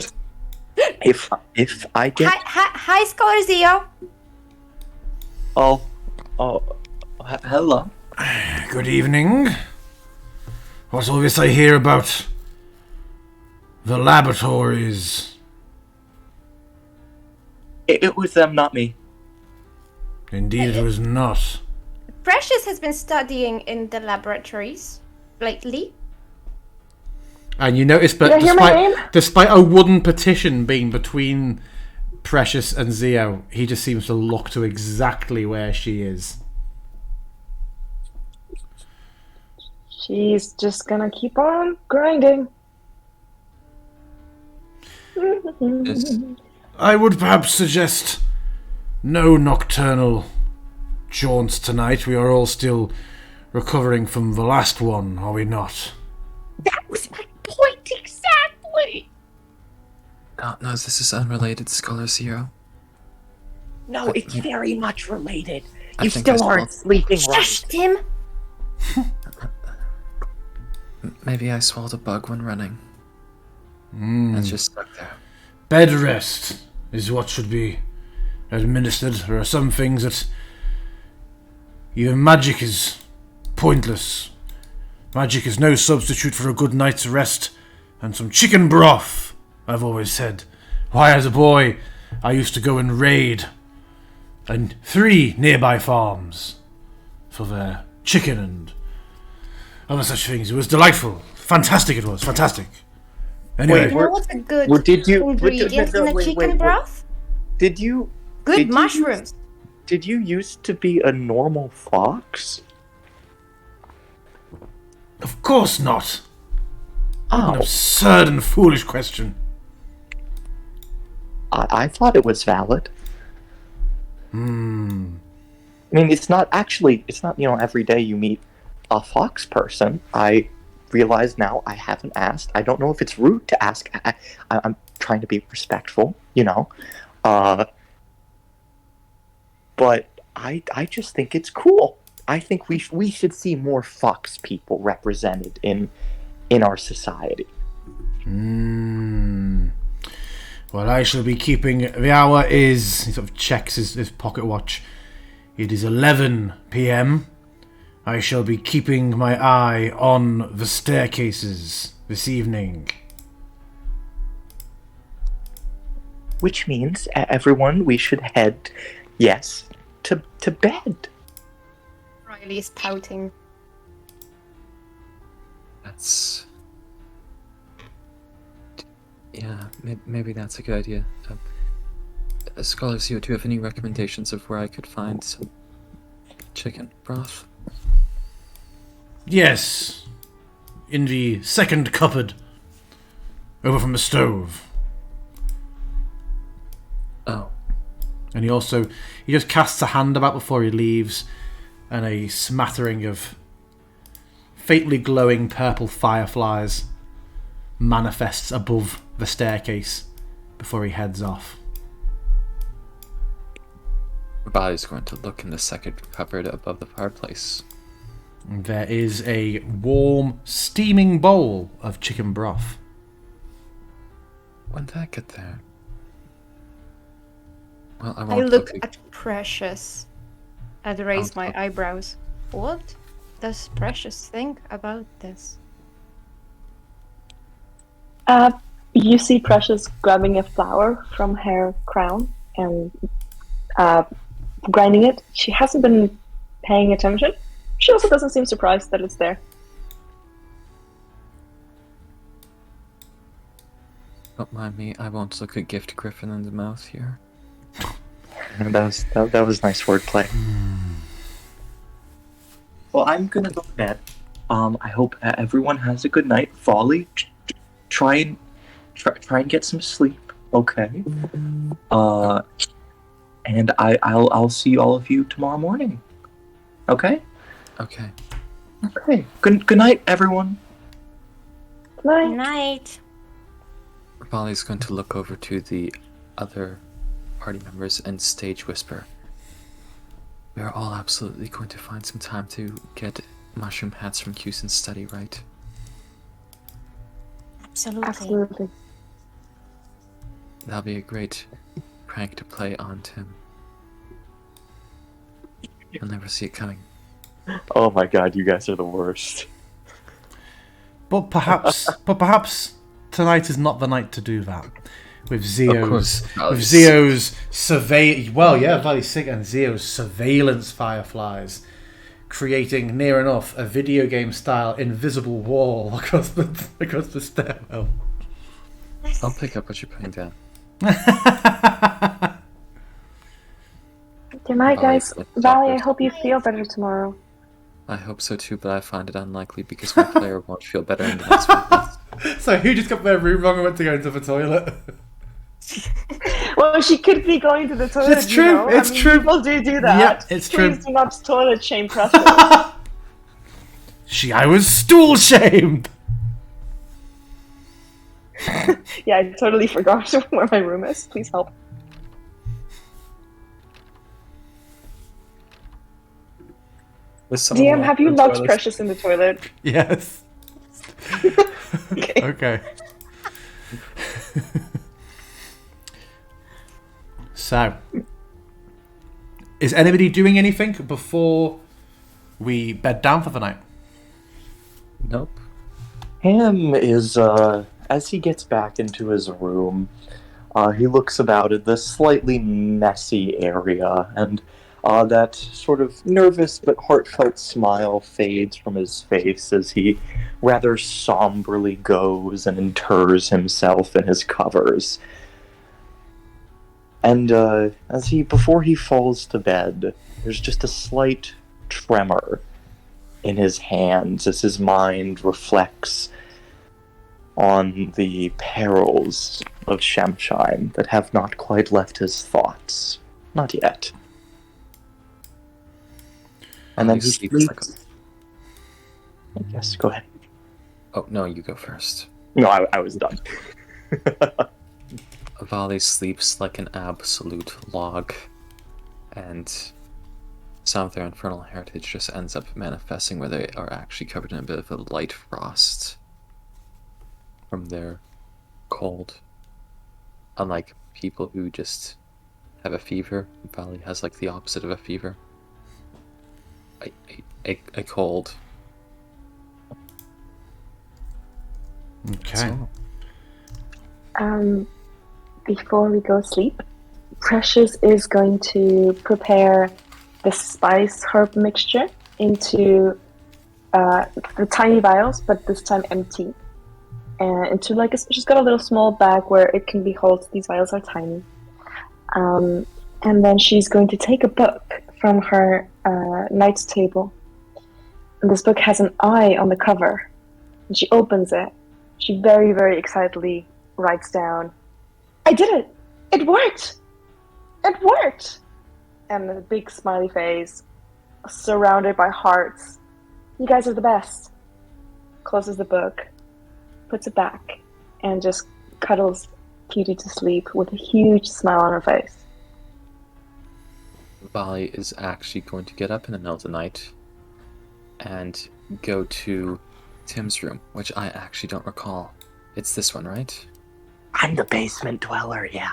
Yeah. If I get Hi, Scholar Zio. Oh, hello. Good evening. What's all this I hear about the laboratories? It was them, not me. Indeed, it was not. Precious has been studying in the laboratories lately. And you notice, but despite a wooden partition being between Precious and Zio, he just seems to look to exactly where she is. She's just gonna keep on grinding. I would perhaps suggest no nocturnal jaunts tonight. We are all still recovering from the last one, are we not? That was my point exactly! No, this is unrelated, Scholar Zero. No, it's very much related. You still aren't sleeping right. Shush, Tim! Maybe I swallowed a bug when running. It's just stuck there. Bed rest is what should be administered. There are some things that even magic is pointless. Magic is no substitute for a good night's rest and some chicken broth, I've always said. Why, as a boy, I used to go and raid 3 nearby farms for their chicken and other such things. It was delightful. Fantastic it was. Fantastic. Anyway. You know what's a good ingredient in a chicken broth? Good mushrooms. Did you used to be a normal fox? Of course not. Oh. An absurd and foolish question. I thought it was valid. I mean, it's not every day you meet a fox person. I realize now I haven't asked. I don't know if it's rude to ask. I'm trying to be respectful, you know. But I just think it's cool. I think we should see more fox people represented in our society. Well, I shall be keeping... The hour is... He sort of checks his pocket watch. It is 11 p.m. I shall be keeping my eye on the staircases this evening. Which means, everyone, we should head, yes, to bed. Riley's pouting. That's... Yeah, maybe that's a good idea. Scholar Zio, do you have any recommendations of where I could find some chicken broth? Yes. In the second cupboard. Over from the stove. Oh. And he just casts a hand about before he leaves, and a smattering of faintly glowing purple fireflies manifests above the staircase before he heads off. Riley's going to look in the second cupboard above the fireplace. There is a warm, steaming bowl of chicken broth. When did that get there? Well, I I won't look at Precious and raise my eyebrows. What does Precious think about this? You see Precious grabbing a flower from her crown and grinding it. She hasn't been paying attention. She also doesn't seem surprised that it's there. Don't mind me, I won't look a gift griffin in the mouth here. That was nice wordplay. Well, I'm gonna go to bed. I hope everyone has a good night. Folly, try and get some sleep, okay? And I'll see all of you tomorrow morning. Okay? Okay. Okay. Good night, everyone. Night. Night. Molly's going to look over to the other party members and stage whisper. We are all absolutely going to find some time to get mushroom hats from Cusan's study, right? Absolutely. That'll be a great prank to play on Tim. You'll never see it coming. Oh my god, you guys are the worst. But perhaps tonight is not the night to do that. With Zio's surveillance fireflies, creating near enough a video game style invisible wall across the stairwell. I'll pick up what you're putting down. Good night, guys. Valley, I hope you feel better tomorrow. I hope so too, but I find it unlikely because my player won't feel better in the next 5 minutes. So who just got their room wrong and went to go into the toilet? Well, she could be going to the toilet. It's true. You know? It's true. People do that. Yeah, it's true. Please do not toilet shame Precious. I was stool shamed. Yeah, I totally forgot where my room is. Please help. DM, have you locked Precious in the toilet? Yes. Okay. Okay. So, is anybody doing anything before we bed down for the night? Nope. Ham is, as he gets back into his room, he looks about at the slightly messy area, and that sort of nervous but heartfelt smile fades from his face as he rather somberly goes and inters himself in his covers. And before he falls to bed, there's just a slight tremor in his hands as his mind reflects on the perils of Shemshine that have not quite left his thoughts. Not yet. And then he sleeps. Yes, go ahead. Oh, no, you go first. No, I was done. Vali sleeps like an absolute log, and some of their infernal heritage just ends up manifesting where they are actually covered in a bit of a light frost from their cold. Unlike people who just have a fever, Vali has like the opposite of a fever. A cold. Okay. So, Before we go sleep, Precious is going to prepare the spice herb mixture into the tiny vials, but this time empty. And into she's got a little small bag where it can be held. These vials are tiny. And then she's going to take a book from her night table. And this book has an eye on the cover. And she opens it. She very, very excitedly writes down, "I did it! It worked! It worked!" And a big smiley face, surrounded by hearts. "You guys are the best." Closes the book, puts it back, and just cuddles Cutie to sleep with a huge smile on her face. Vali is actually going to get up in the middle of the night and go to Tim's room, which I actually don't recall. It's this one, right? I'm the basement dweller, yeah.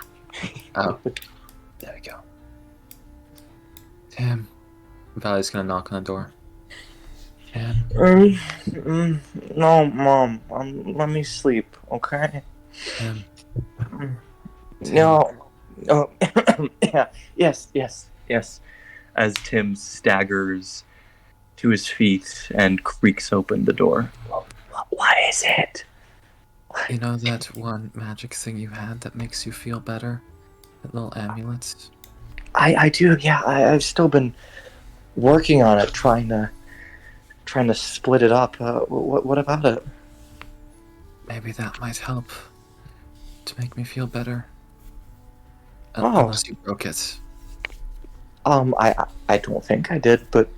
Oh, there we go. Tim. Vali's gonna knock on the door. Tim. No, Mom. Let me sleep, okay? Tim. No. Oh, yeah. Yes. As Tim staggers to his feet and creaks open the door. What is it? You know that one magic thing you had that makes you feel better? That little amulet? I do, yeah. I've still been working on it, trying to split it up. What about it? Maybe that might help to make me feel better. Oh. Unless you broke it. I don't think I did, but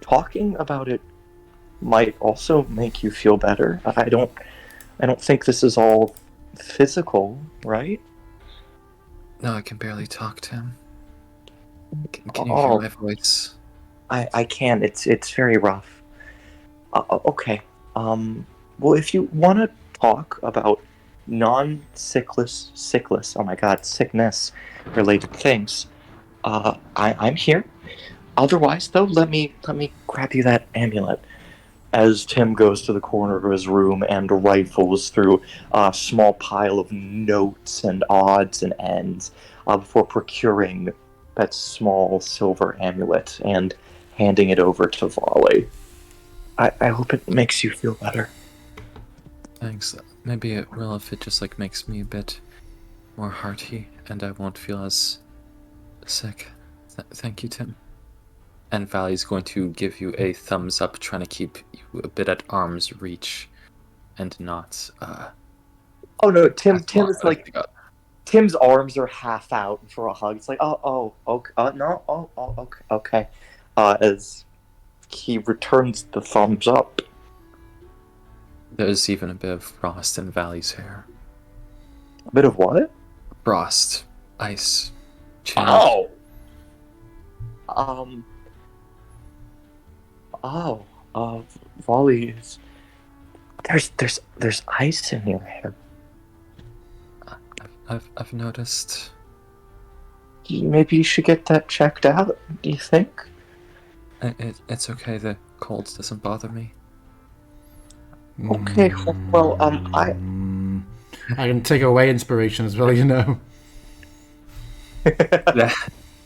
talking about it might also make you feel better. I don't think this is all physical, right? No, I can barely talk, Tim. Can you hear my voice? I can. It's very rough. Okay. Well, if you want to talk about sickness related things, I'm here. Otherwise, though, let me grab you that amulet. As Tim goes to the corner of his room and rifles through a small pile of notes and odds and ends before procuring that small silver amulet and handing it over to Volley. I hope it makes you feel better. Thanks. Maybe it will if it just makes me a bit more hearty and I won't feel as sick. Thank you, Tim. And Valley's going to give you a thumbs up, trying to keep you a bit at arm's reach and not Oh no, Tim is Tim's arms are half out for a hug. It's like, okay. As he returns the thumbs up. There's even a bit of frost in Valley's hair. A bit of what? Frost. Ice. Chill. Volley is... There's ice in your hair. I've noticed. Maybe you should get that checked out, do you think? It's okay, the cold doesn't bother me. Okay, well, I can take away inspiration as well, you know.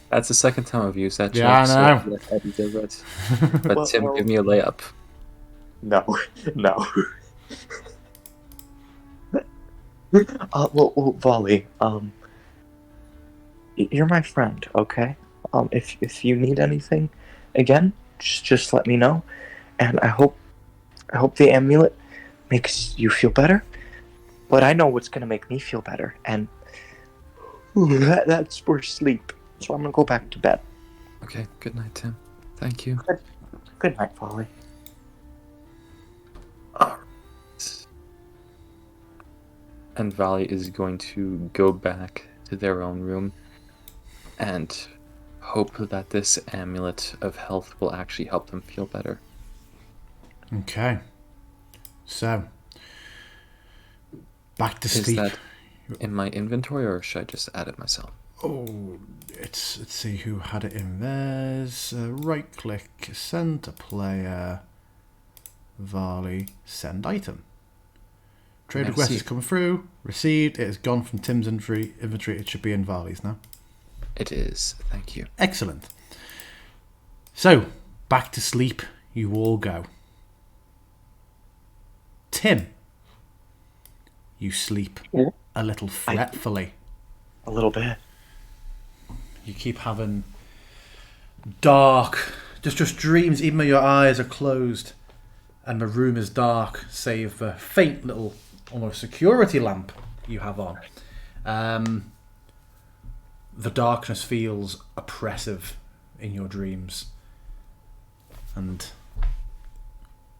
That's the second time I've used that. Yeah, I know. But well, Tim, give me a layup. No. Well, Volley, you're my friend, okay? If you need anything, again, just let me know, and I hope the amulet makes you feel better. But I know what's gonna make me feel better, and that's for sleep. So I'm gonna go back to bed. Okay, good night, Tim. Thank you. Good night, Volley. And Vali is going to go back to their own room and hope that this amulet of health will actually help them feel better. Okay. So, back to sleep. Is that in my inventory, or should I just add it myself? Oh, let's see who had it in theirs. Right click, send to player, Varley, send item. Trade request has come through, received, it has gone from Tim's inventory, it should be in Varley's now. It is, thank you. Excellent. So, back to sleep you all go. Tim, you sleep a little fretfully. A little bit. You keep having dark, just dreams, even though your eyes are closed and the room is dark, save the faint little, almost security lamp you have on. The darkness feels oppressive in your dreams, and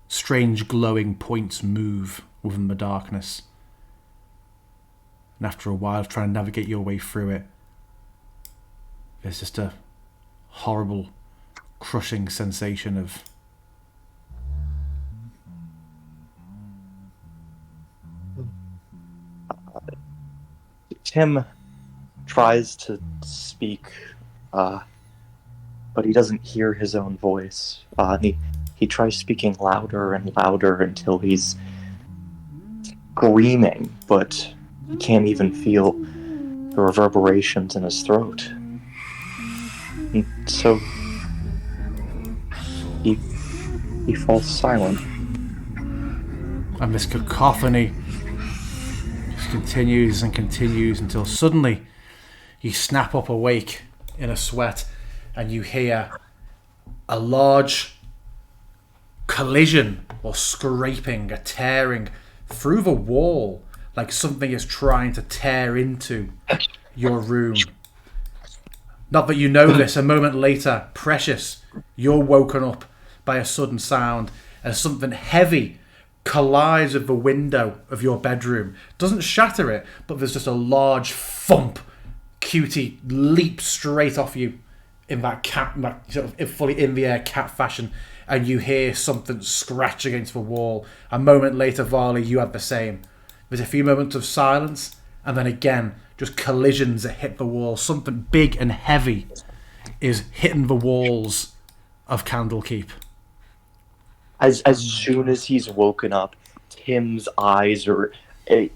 strange glowing points move within the darkness. And after a while of trying to navigate your way through it, there's just a horrible, crushing sensation of Tim tries to speak, but he doesn't hear his own voice. He tries speaking louder and louder until he's screaming, but he can't even feel the reverberations in his throat. And so he falls silent. And this cacophony just continues and continues until suddenly you snap up awake in a sweat and you hear a large collision or scraping, a tearing through the wall, like something is trying to tear into your room. Not that you know this, a moment later, Precious, you're woken up by a sudden sound as something heavy collides with the window of your bedroom. Doesn't shatter it, but there's just a large thump. Cutie leaps straight off you in that sort of fully in the air cat fashion, and you hear something scratch against the wall. A moment later, Varley, you have the same. There's a few moments of silence, and then again, just collisions that hit the wall. Something big and heavy is hitting the walls of Candlekeep. As soon as he's woken up, Tim's eyes are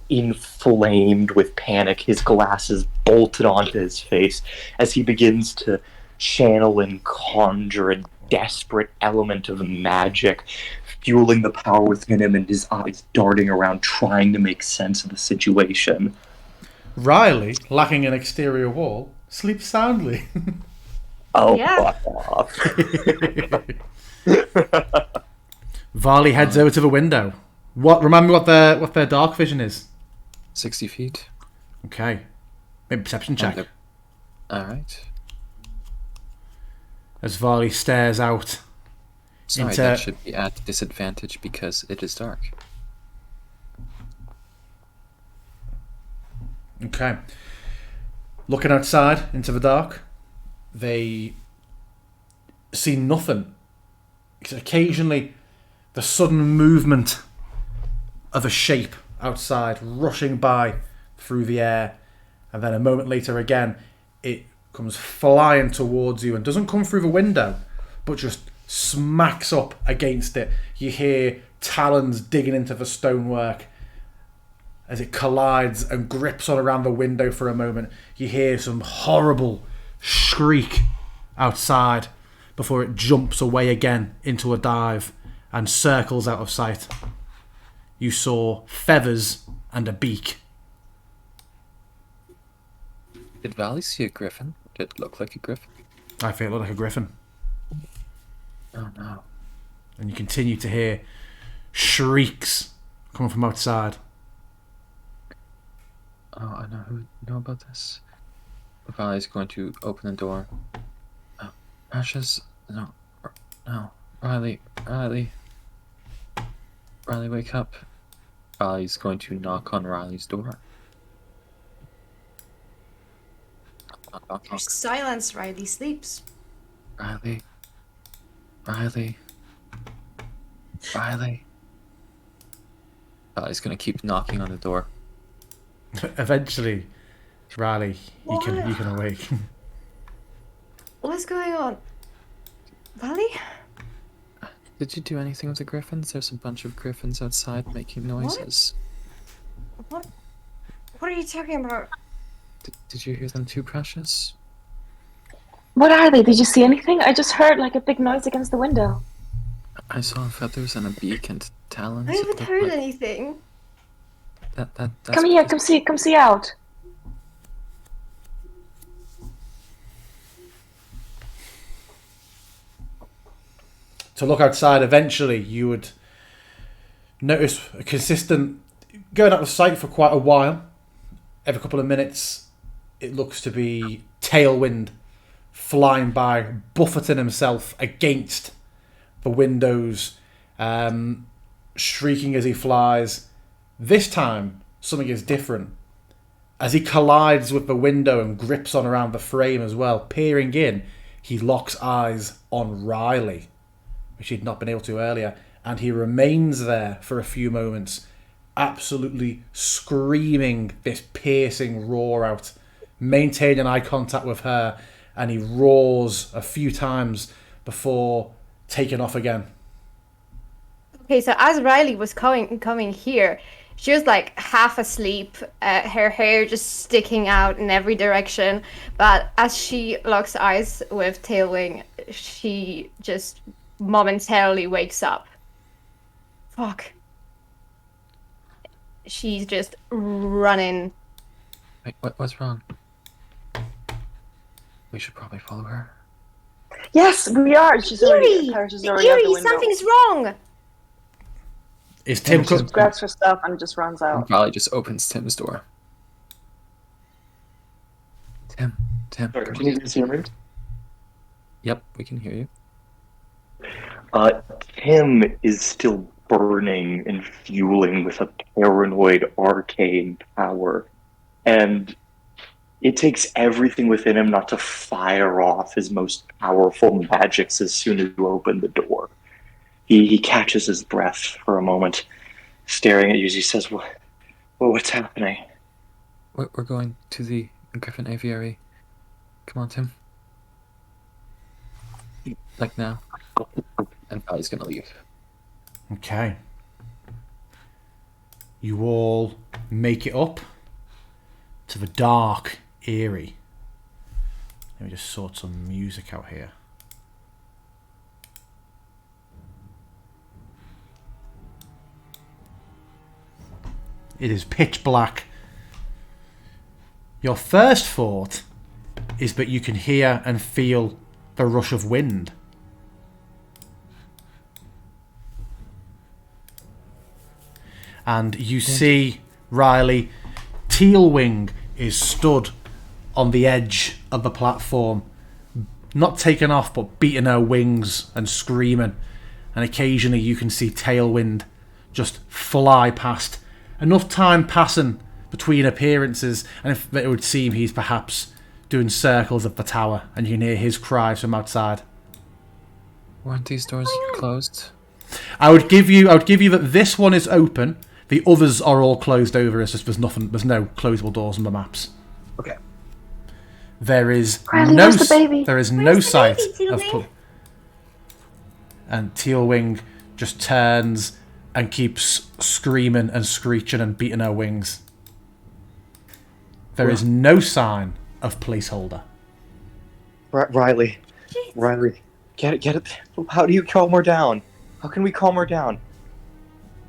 inflamed with panic. His glasses bolted onto his face as he begins to channel and conjure a desperate element of magic, fueling the power within him, and his eyes darting around trying to make sense of the situation. Riley, lacking an exterior wall, sleeps soundly. Oh, Yeah. fuck off. Varley heads over to the window. Remind me what their dark vision is. 60 feet. Okay. Maybe perception check. Alright. As Varley stares out. Sorry, that should be at disadvantage because it is dark. Okay. Looking outside into the dark, they see nothing. Occasionally, the sudden movement of a shape outside rushing by through the air, and then a moment later again it comes flying towards you and doesn't come through the window but just smacks up against it. You hear talons digging into the stonework as it collides and grips on around the window for a moment. You hear some horrible shriek outside before it jumps away again into a dive and circles out of sight. You saw feathers and a beak. Did Valley see a griffin? Did it look like a griffin? I think it looked like a griffin. Oh no. And you continue to hear shrieks coming from outside. Oh, I know about this. Valley's going to open the door. Precious, no. No. Riley. Riley, wake up. Riley's going to knock on Riley's door. Knock. There's silence. Riley sleeps. Riley. Riley's gonna keep knocking on the door. Eventually, Riley, you can awake. What's going on? Riley? Did you do anything with the griffins? There's a bunch of griffins outside making noises. What are you talking about? Did you hear them too, Precious? What are they? Did you see anything? I just heard like a big noise against the window. I saw feathers and a beak and talons. I haven't heard anything. That's Come here, come see out. To look outside, eventually you would notice a consistent going out of sight for quite a while. Every couple of minutes, it looks to be Tailwind flying by, buffeting himself against the windows, shrieking as he flies. This time, something is different. As he collides with the window and grips on around the frame as well, peering in, he locks eyes on Riley, which he'd not been able to earlier, and he remains there for a few moments, absolutely screaming this piercing roar out, maintaining eye contact with her, and he roars a few times before taking off again. Okay, so as Riley was coming here, she was like half asleep, her hair just sticking out in every direction. But as she locks eyes with Tailwing, she just momentarily wakes up. Fuck. She's just running. Wait, what's wrong? We should probably follow her. Yes, we are. She's already out the window. Something's wrong. Is Tim She grabs her stuff and just runs out. Riley just opens Tim's door. Tim. Sorry, can you guys hear me? Yep, we can hear you. Tim is still burning and fueling with a paranoid arcane power. And it takes everything within him not to fire off his most powerful magics as soon as you open the door. He catches his breath for a moment, staring at you as he says, what's happening? We're going to the Griffin Aviary. Come on, Tim. Like now. And Riley's gonna leave. Okay. You all make it up to the dark Eyrie. Let me just sort some music out here. It is pitch black. Your first thought is that you can hear and feel the rush of wind. And you see Riley, Tealwing is stood on the edge of the platform, not taken off but beating her wings and screaming. And occasionally you can see Tailwind just fly past. Enough time passing between appearances, and if it would seem he's perhaps doing circles of the tower, and you can hear his cries from outside. Weren't these doors closed? I would give you that this one is open. The others are all closed over. It's just there's no closable doors on the maps. Okay. There is Riley, no where's the baby? there is Where's no the sight baby, of Tealwing? and Tealwing just turns and keeps screaming and screeching and beating her wings. There is no sign of placeholder. Riley, get it. How do you calm her down? How can we calm her down?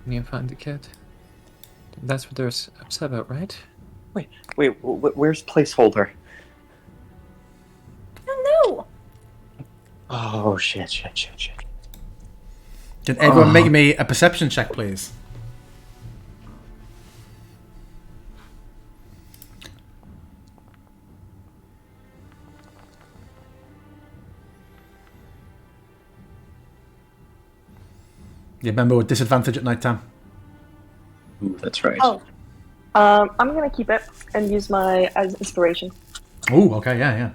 Can you find the kid? That's what they're upset about, right? Wait, where's placeholder? I don't know. Oh, shit. Can everyone make me a perception check, please? You remember with disadvantage at night time? Ooh, that's right. Oh. I'm gonna keep it and use my as inspiration. Oh, okay, yeah.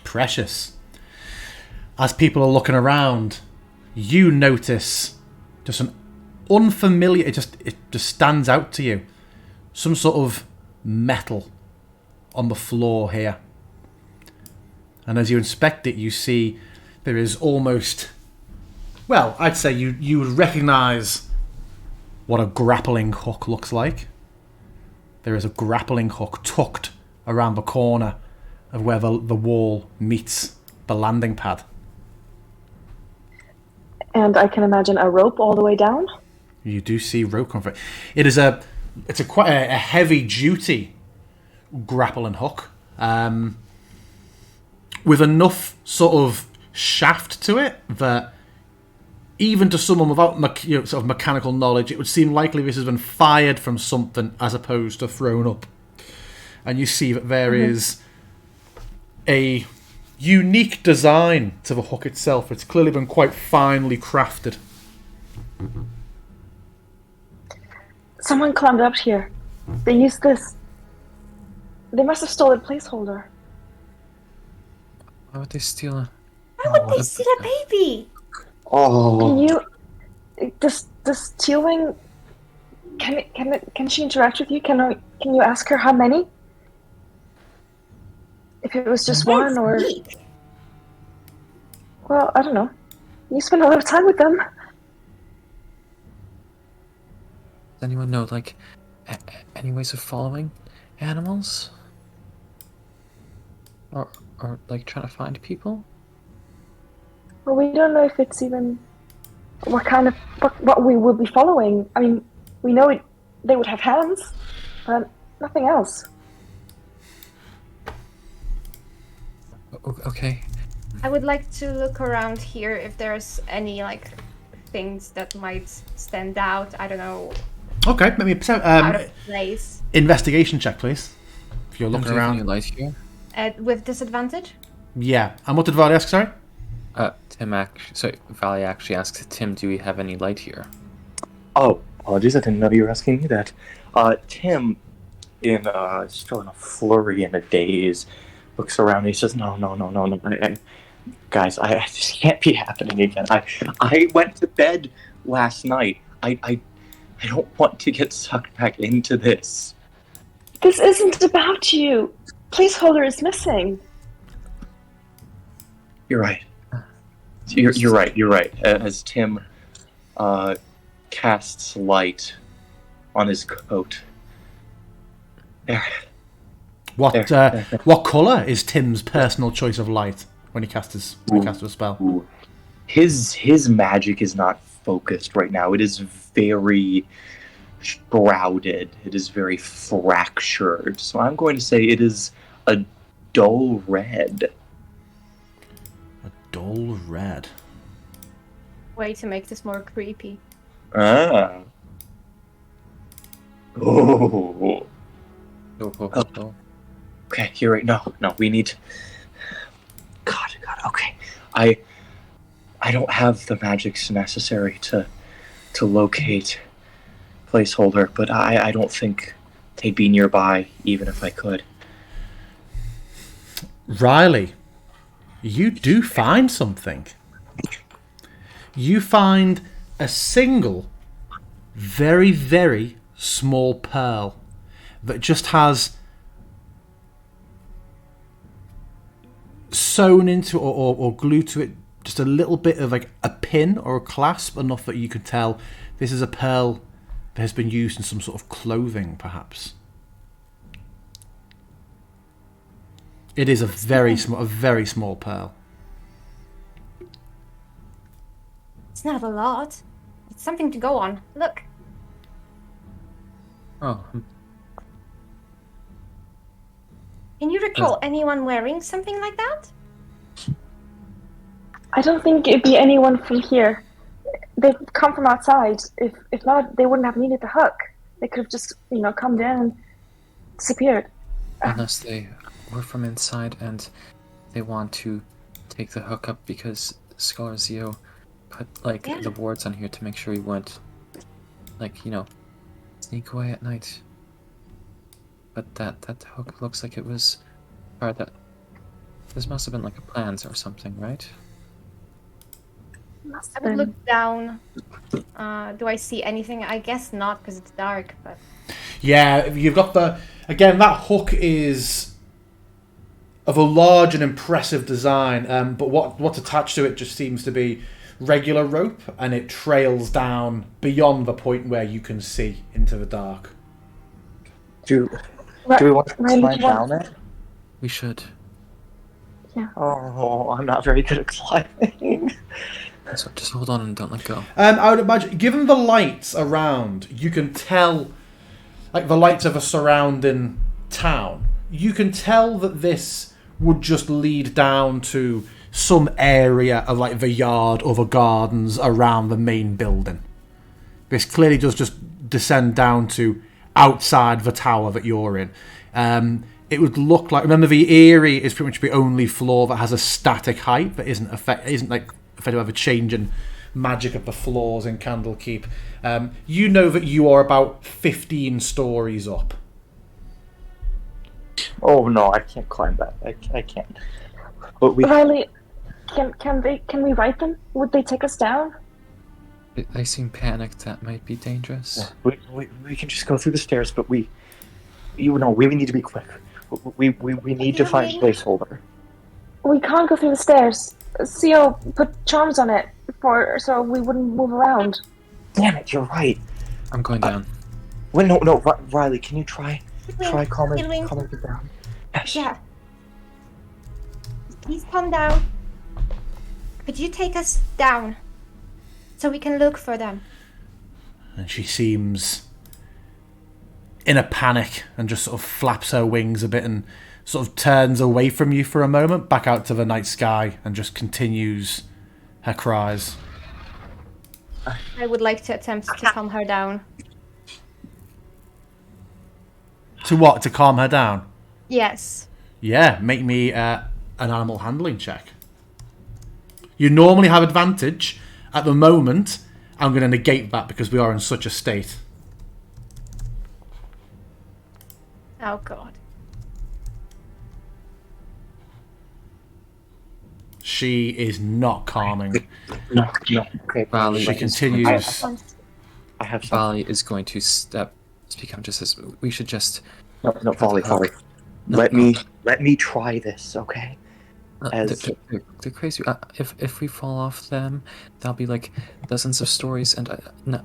Precious. As people are looking around, you notice just an unfamiliar. It just stands out to you. Some sort of metal on the floor here, and as you inspect it, you see there is almost. Well, I'd say you would recognise what a grappling hook looks like. There is a grappling hook tucked around the corner of where the wall meets the landing pad. And I can imagine a rope all the way down. You do see rope comfort. It's quite a heavy duty grappling hook, with enough sort of shaft to it that even to someone without sort of mechanical knowledge, it would seem likely this has been fired from something as opposed to thrown up. And you see that there is a unique design to the hook itself. It's clearly been quite finely crafted. Someone climbed up here. They used this. They must have stolen a placeholder. Why would they steal a... Why would they steal a baby? Oh. Can you? Does stealing? Can she interact with you? Can you ask her how many? If it was just one, or well, I don't know. You spend a lot of time with them. Does anyone know, like, any ways of following animals? Or like, trying to find people? Well, we don't know if it's even what kind of what we will be following. I mean, we know they would have hands, but nothing else. Okay. I would like to look around here if there's any like things that might stand out. I don't know. Okay, maybe Out of place. investigation check, please. If you're looking Do you have around. any light here? With disadvantage? Yeah. And what did Vali ask, sorry? Valley actually asks, Tim, do we have any light here? Oh, apologies, I didn't know you were asking me that. Tim, still in a flurry and a daze, looks around and he says, No. Guys, this can't be happening again. I went to bed last night. I don't want to get sucked back into this. This isn't about you. Placeholder is missing. You're right. You're right. As Tim casts light on his coat. There. What colour is Tim's personal choice of light when he casts a spell? Ooh. His magic is not focused right now. It is very shrouded. It is very fractured. So I'm going to say it is a dull red. A dull red. Way to make this more creepy. Ah. Oh. Oh. Okay, you're right. No, we need... God, okay. I don't have the magics necessary to locate placeholder, but I don't think they'd be nearby, even if I could. Riley, you do find something. You find a single, very, very small pearl that just has sewn into or glued to it just a little bit of like a pin or a clasp, enough that you could tell this is a pearl that has been used in some sort of clothing, perhaps. It is a very small pearl. It's not a lot. It's something to go on. Look. Oh. Can you recall anyone wearing something like that? I don't think it'd be anyone from here. They've come from outside. If not, they wouldn't have needed the hook. They could have just, come down and disappeared. Unless they were from inside and they want to take the hook up because Scarzio put the wards on here to make sure we wouldn't sneak away at night. But that hook looks like it was part that this must have been like a plans or something, right? I would look down. Do I see anything? I guess not, because it's dark. But yeah, you've got that hook is of a large and impressive design. But what's attached to it just seems to be regular rope, and it trails down beyond the point where you can see into the dark. Do we want to climb down it? We should. Yeah. Oh, I'm not very good at climbing. So just hold on and don't let go. I would imagine, given the lights around, you can tell, like the lights of a surrounding town, you can tell that this would just lead down to some area of like the yard or the gardens around the main building. This clearly does just descend down to outside the tower that you're in. It would look like, remember, the Eyrie is pretty much the only floor that has a static height that isn't affected by the change in magic of the floors in Candlekeep. You know that you are about 15 stories up. Oh no, I can't climb that. I can't. But Riley, can we write them? Would they take us down? They seem panicked. That might be dangerous. We can just go through the stairs, but we need to be quick. We need to find a placeholder. We can't go through the stairs. Theo put charms on it so we wouldn't move around. Damn it, you're right. I'm going down. Wait, no, Riley, can you try calm it down? Yes. Yeah. Please calm down. Could you take us down so we can look for them? And she seems in a panic and just sort of flaps her wings a bit and sort of turns away from you for a moment, back out to the night sky, and just continues her cries. I would like to attempt to calm her down. To what? To calm her down? Yes. Yeah, make me an animal handling check. You normally have advantage. At the moment, I'm going to negate that because we are in such a state. Oh, God. She is not calming. No. Okay, Valley She continues. I have something. Valley is going to speak up just as we should just. No, Valley. Let me try this, okay? They're crazy. If we fall off them, that'll be like dozens of stories, and no.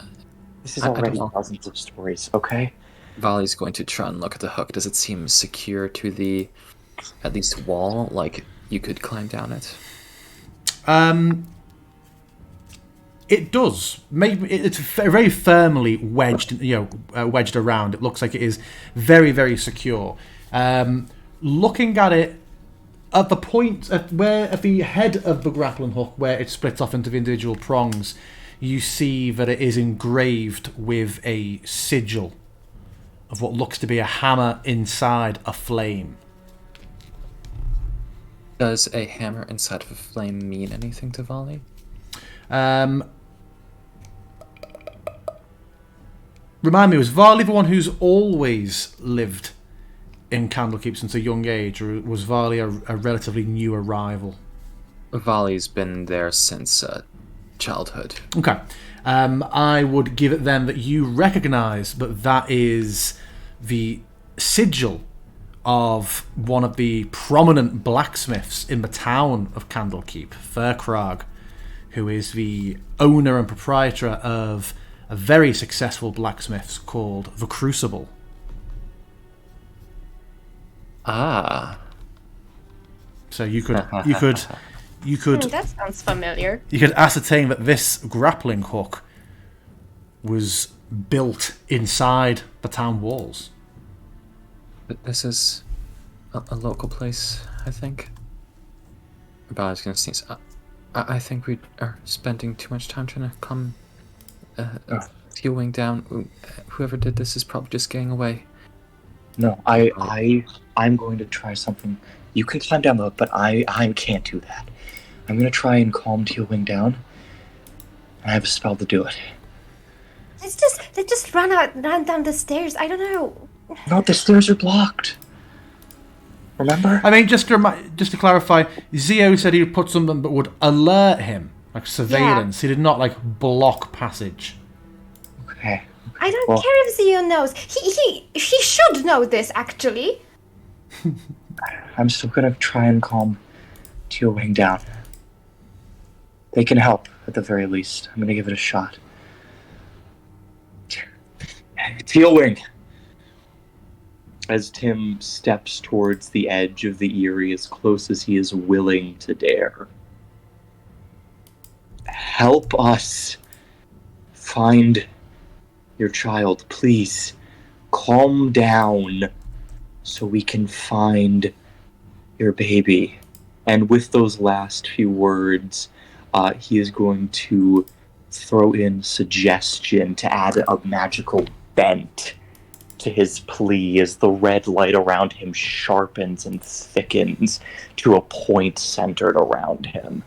This is already thousands of stories, okay? Valley's going to try and look at the hook. Does it seem secure to the, at least, wall? Like you could climb down it? It does. Maybe it's very firmly wedged, wedged around. It looks like it is very, very secure. Looking at it, at the point at the head of the grappling hook, where it splits off into the individual prongs, you see that it is engraved with a sigil of what looks to be a hammer inside a flame. Does a hammer inside of a flame mean anything to Valley? Remind me, was Varley the one who's always lived in Candlekeep since a young age, or was Varley a relatively new arrival? Valley's been there since childhood. Okay. I would give it then that you recognise that is the sigil of one of the prominent blacksmiths in the town of Candlekeep, Furkrag, who is the owner and proprietor of a very successful blacksmiths called The Crucible. Ah. So you could That sounds familiar. You could ascertain that this grappling hook was built inside the town walls. But this is a local place, I think. But I was going to sneeze. I think we are spending too much time trying to come viewing down. Whoever did this is probably just getting away. No, I'm going to try something. You can climb down the hook, but I can't do that. I'm gonna try and calm Tealwing down. I have a spell to do it. They just ran down the stairs. I don't know. No, the stairs are blocked. Remember? I mean, just to clarify, Zio said he would put something that would alert him, like surveillance. He did not like block passage. Okay. I don't care if Zio knows. He should know this, actually. I'm still gonna try and calm Tealwing down. They can help, at the very least. I'm gonna give it a shot. Tealwing! As Tim steps towards the edge of the Eyrie as close as he is willing to dare. Help us find your child, please. Calm down so we can find your baby. And with those last few words, he is going to throw in suggestion to add a magical bent to his plea as the red light around him sharpens and thickens to a point centered around him.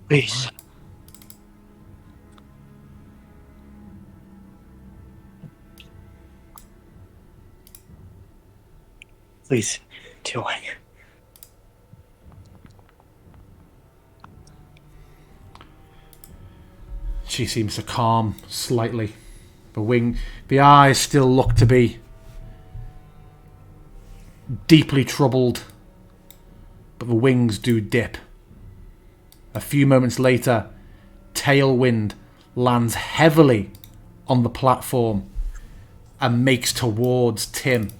Please. Please, Tealwing. She seems to calm slightly. The eyes still look to be deeply troubled, but the wings do dip. A few moments later, Tailwind lands heavily on the platform and makes towards Tim.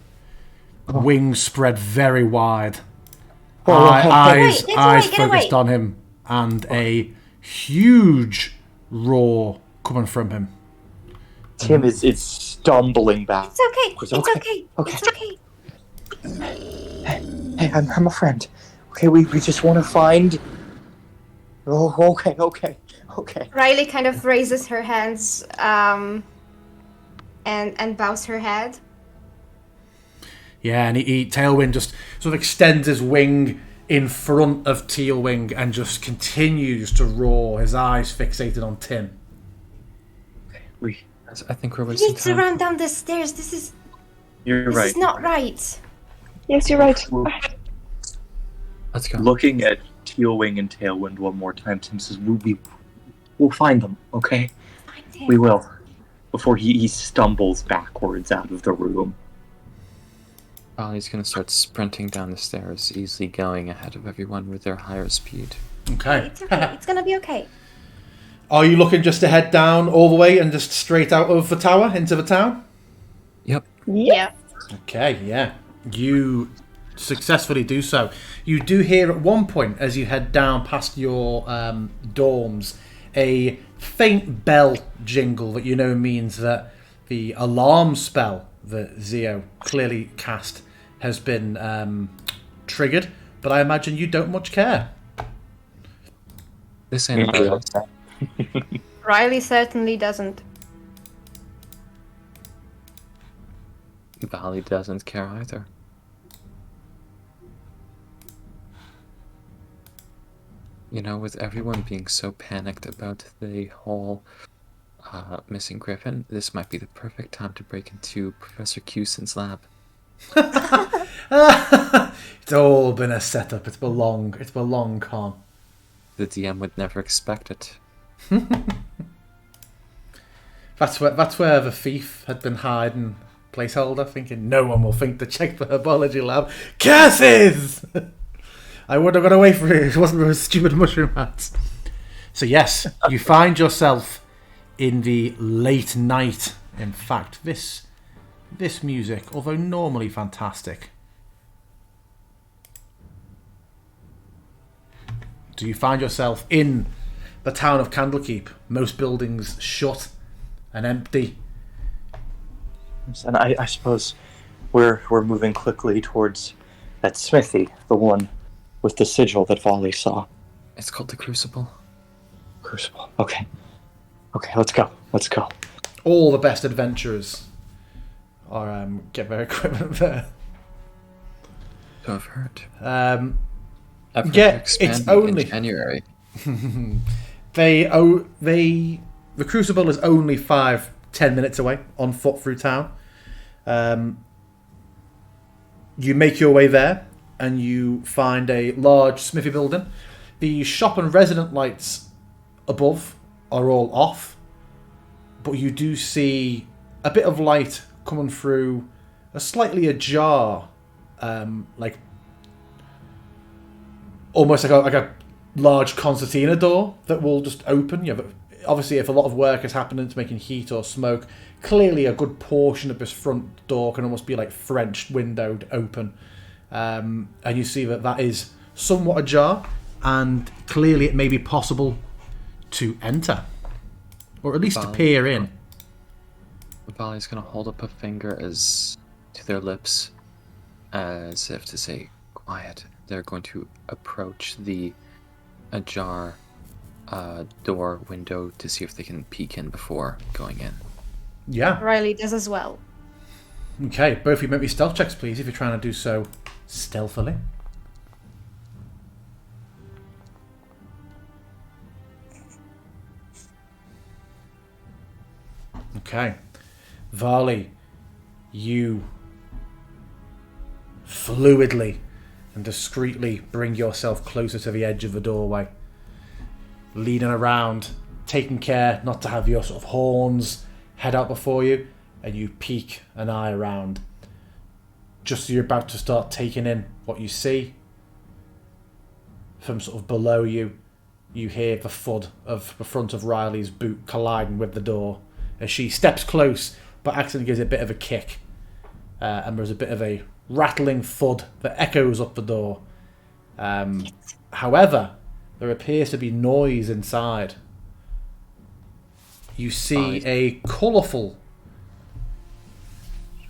Wings spread very wide. Eyes focused on him, and a huge roar coming from him. Tim is stumbling back. It's okay. Hey, I'm a friend. Okay, we just want to find... Oh, okay. Riley kind of raises her hands and bows her head. Yeah, and Tailwind just sort of extends his wing in front of Tealwing and just continues to roar, his eyes fixated on Tim. I think we're We wasting need to time. run down the stairs. You're This right. is not right. Yes, you're right. Let's go. Looking at Tealwing and Tailwind one more time, Tim says, we'll find them, okay? We will. Before he stumbles backwards out of the room. He's gonna start sprinting down the stairs, easily going ahead of everyone with their higher speed. Okay. It's okay. It's gonna be okay. Are you looking just to head down all the way and just straight out of the tower into the town? Yep. Yeah. Okay, yeah. You successfully do so. You do hear at one point, as you head down past your dorms, a faint bell jingle that you know means that the alarm spell that Zio clearly cast has been triggered, but I imagine you don't much care. This ain't about us. Riley certainly doesn't. Valley doesn't care either. You know, with everyone being so panicked about the whole missing Griffin, this might be the perfect time to break into Professor Cuson's lab. It's all been a setup. It's been long con. The DM would never expect it. That's where the thief had been hiding, placeholder, thinking no one will think to check the herbology lab. Curses! I would have got away from it. It wasn't those stupid mushroom hats. So yes, you find yourself in the late night. In fact, this music, although normally fantastic, do you find yourself in the town of Candlekeep? Most buildings shut and empty. And I suppose we're moving quickly towards that smithy, the one with the sigil that Volley saw. It's called the Crucible. Crucible. Okay, let's go. All the best adventurers are get their equipment there. to have heard. Yeah, it's only in January. the Crucible is only 5-10 minutes away on foot through town. You make your way there, and you find a large smithy building. The shop and resident lights above are all off, but you do see a bit of light coming through a slightly ajar, like almost like a large concertina door that will just open. Yeah, but obviously, if a lot of work is happening, it's making heat or smoke. Clearly, a good portion of this front door can almost be like French windowed open, and you see that is somewhat ajar, and clearly it may be possible to enter, or at least to peer in. Vali's going to hold up a finger to their lips, as if to say, quiet. They're going to approach the ajar door window to see if they can peek in before going in. Yeah. Riley does as well. Okay, both of you make me stealth checks, please, if you're trying to do so stealthily. Okay. Varley, you fluidly and discreetly bring yourself closer to the edge of the doorway, leading around, taking care not to have your sort of horns head out before you, and you peek an eye around. Just as you're about to start taking in what you see, from sort of below you, you hear the thud of the front of Riley's boot colliding with the door as she steps close but accidentally gives it a bit of a kick, and there's a bit of a rattling thud that echoes up the door. However, there appears to be noise inside. You see a colourful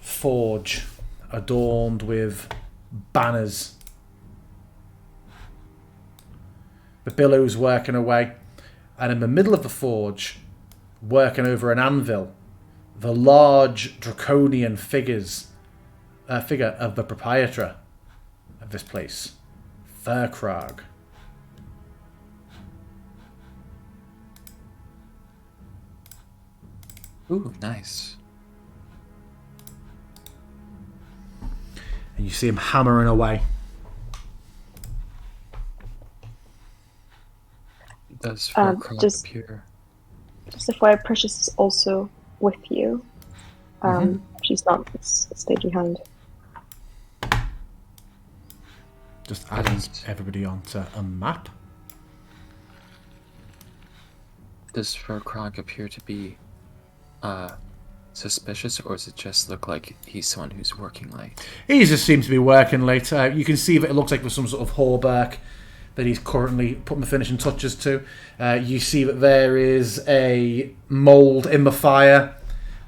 forge adorned with banners. The billows working away, and in the middle of the forge, working over an anvil, the large draconian figure of the proprietor of this place, Thurkrog. Ooh, nice. And you see him hammering away. Does Thurkrog appear? Just FYI, Precious is also with you. She's not stayed behind. Just adding everybody onto a map. Does Thurkrog appear to be suspicious, or does it just look like he's someone who's working late? He just seems to be working late. You can see that it looks like there's some sort of hauberk that he's currently putting the finishing touches to. You see that there is a mould in the fire.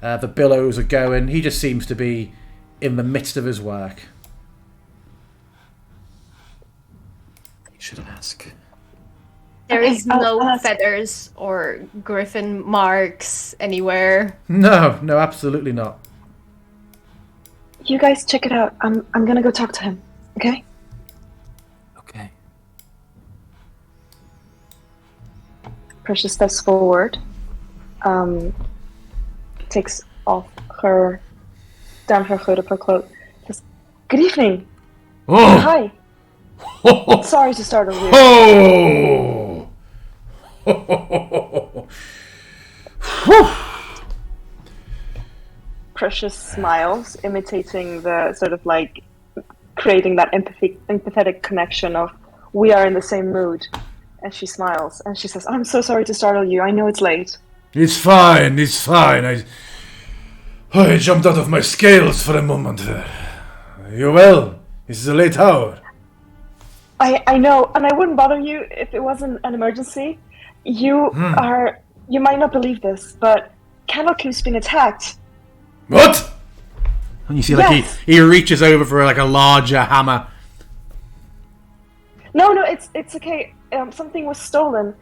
The billows are going. He just seems to be in the midst of his work. You should ask. There is no feathers or griffin marks anywhere. No, absolutely not. You guys check it out. I'm gonna go talk to him. Okay? Okay. Precious steps forward. Takes off down her hood of her cloak. Says, "Good evening." Oh. Hi. Sorry to startle you. Oh. Precious smiles, imitating the sort of like creating that empathetic connection of we are in the same mood. And she smiles and she says, "I'm so sorry to startle you. I know it's late." It's fine. I jumped out of my scales for a moment. You well? This is a late hour. I know, and I wouldn't bother you if it wasn't an emergency. You might not believe this, but Candlekeep's been attacked. What? And you see, like, yes. he reaches over for like a larger hammer. No, it's okay. Something was stolen.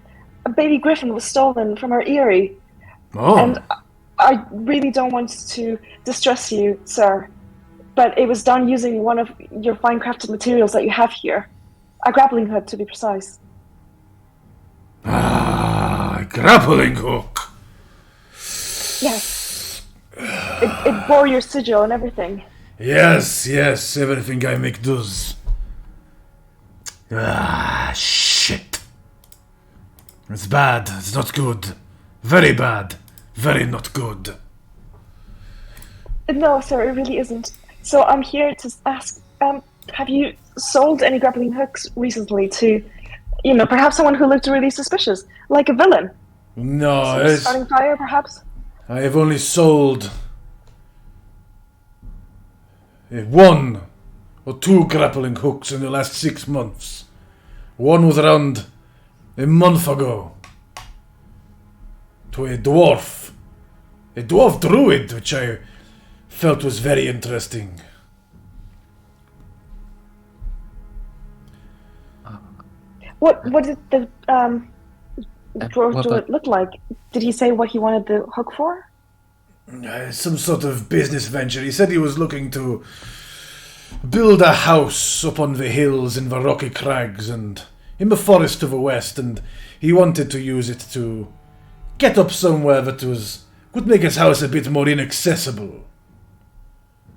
A baby griffin was stolen from our eyrie. Oh. And I really don't want to distress you, sir. but it was done using one of your fine crafted materials that you have here. A grappling hook, to be precise. Ah, grappling hook. Yes. It bore your sigil and everything. Yes, everything I make does. Ah, shit. It's bad. It's not good. Very bad. Very not good. No, sir, it really isn't. So I'm here to ask, have you sold any grappling hooks recently to, perhaps someone who looked really suspicious, like a villain? No, Starting fire, perhaps? I have only sold 1 or 2 grappling hooks in the last 6 months. One was around a month ago to a dwarf druid, which I felt was very interesting. What did the dwarf druid look like? Did he say what he wanted the hook for? Some sort of business venture. He said he was looking to build a house up on the hills in the rocky crags and in the forest to the west, and he wanted to use it to get up somewhere that would make his house a bit more inaccessible.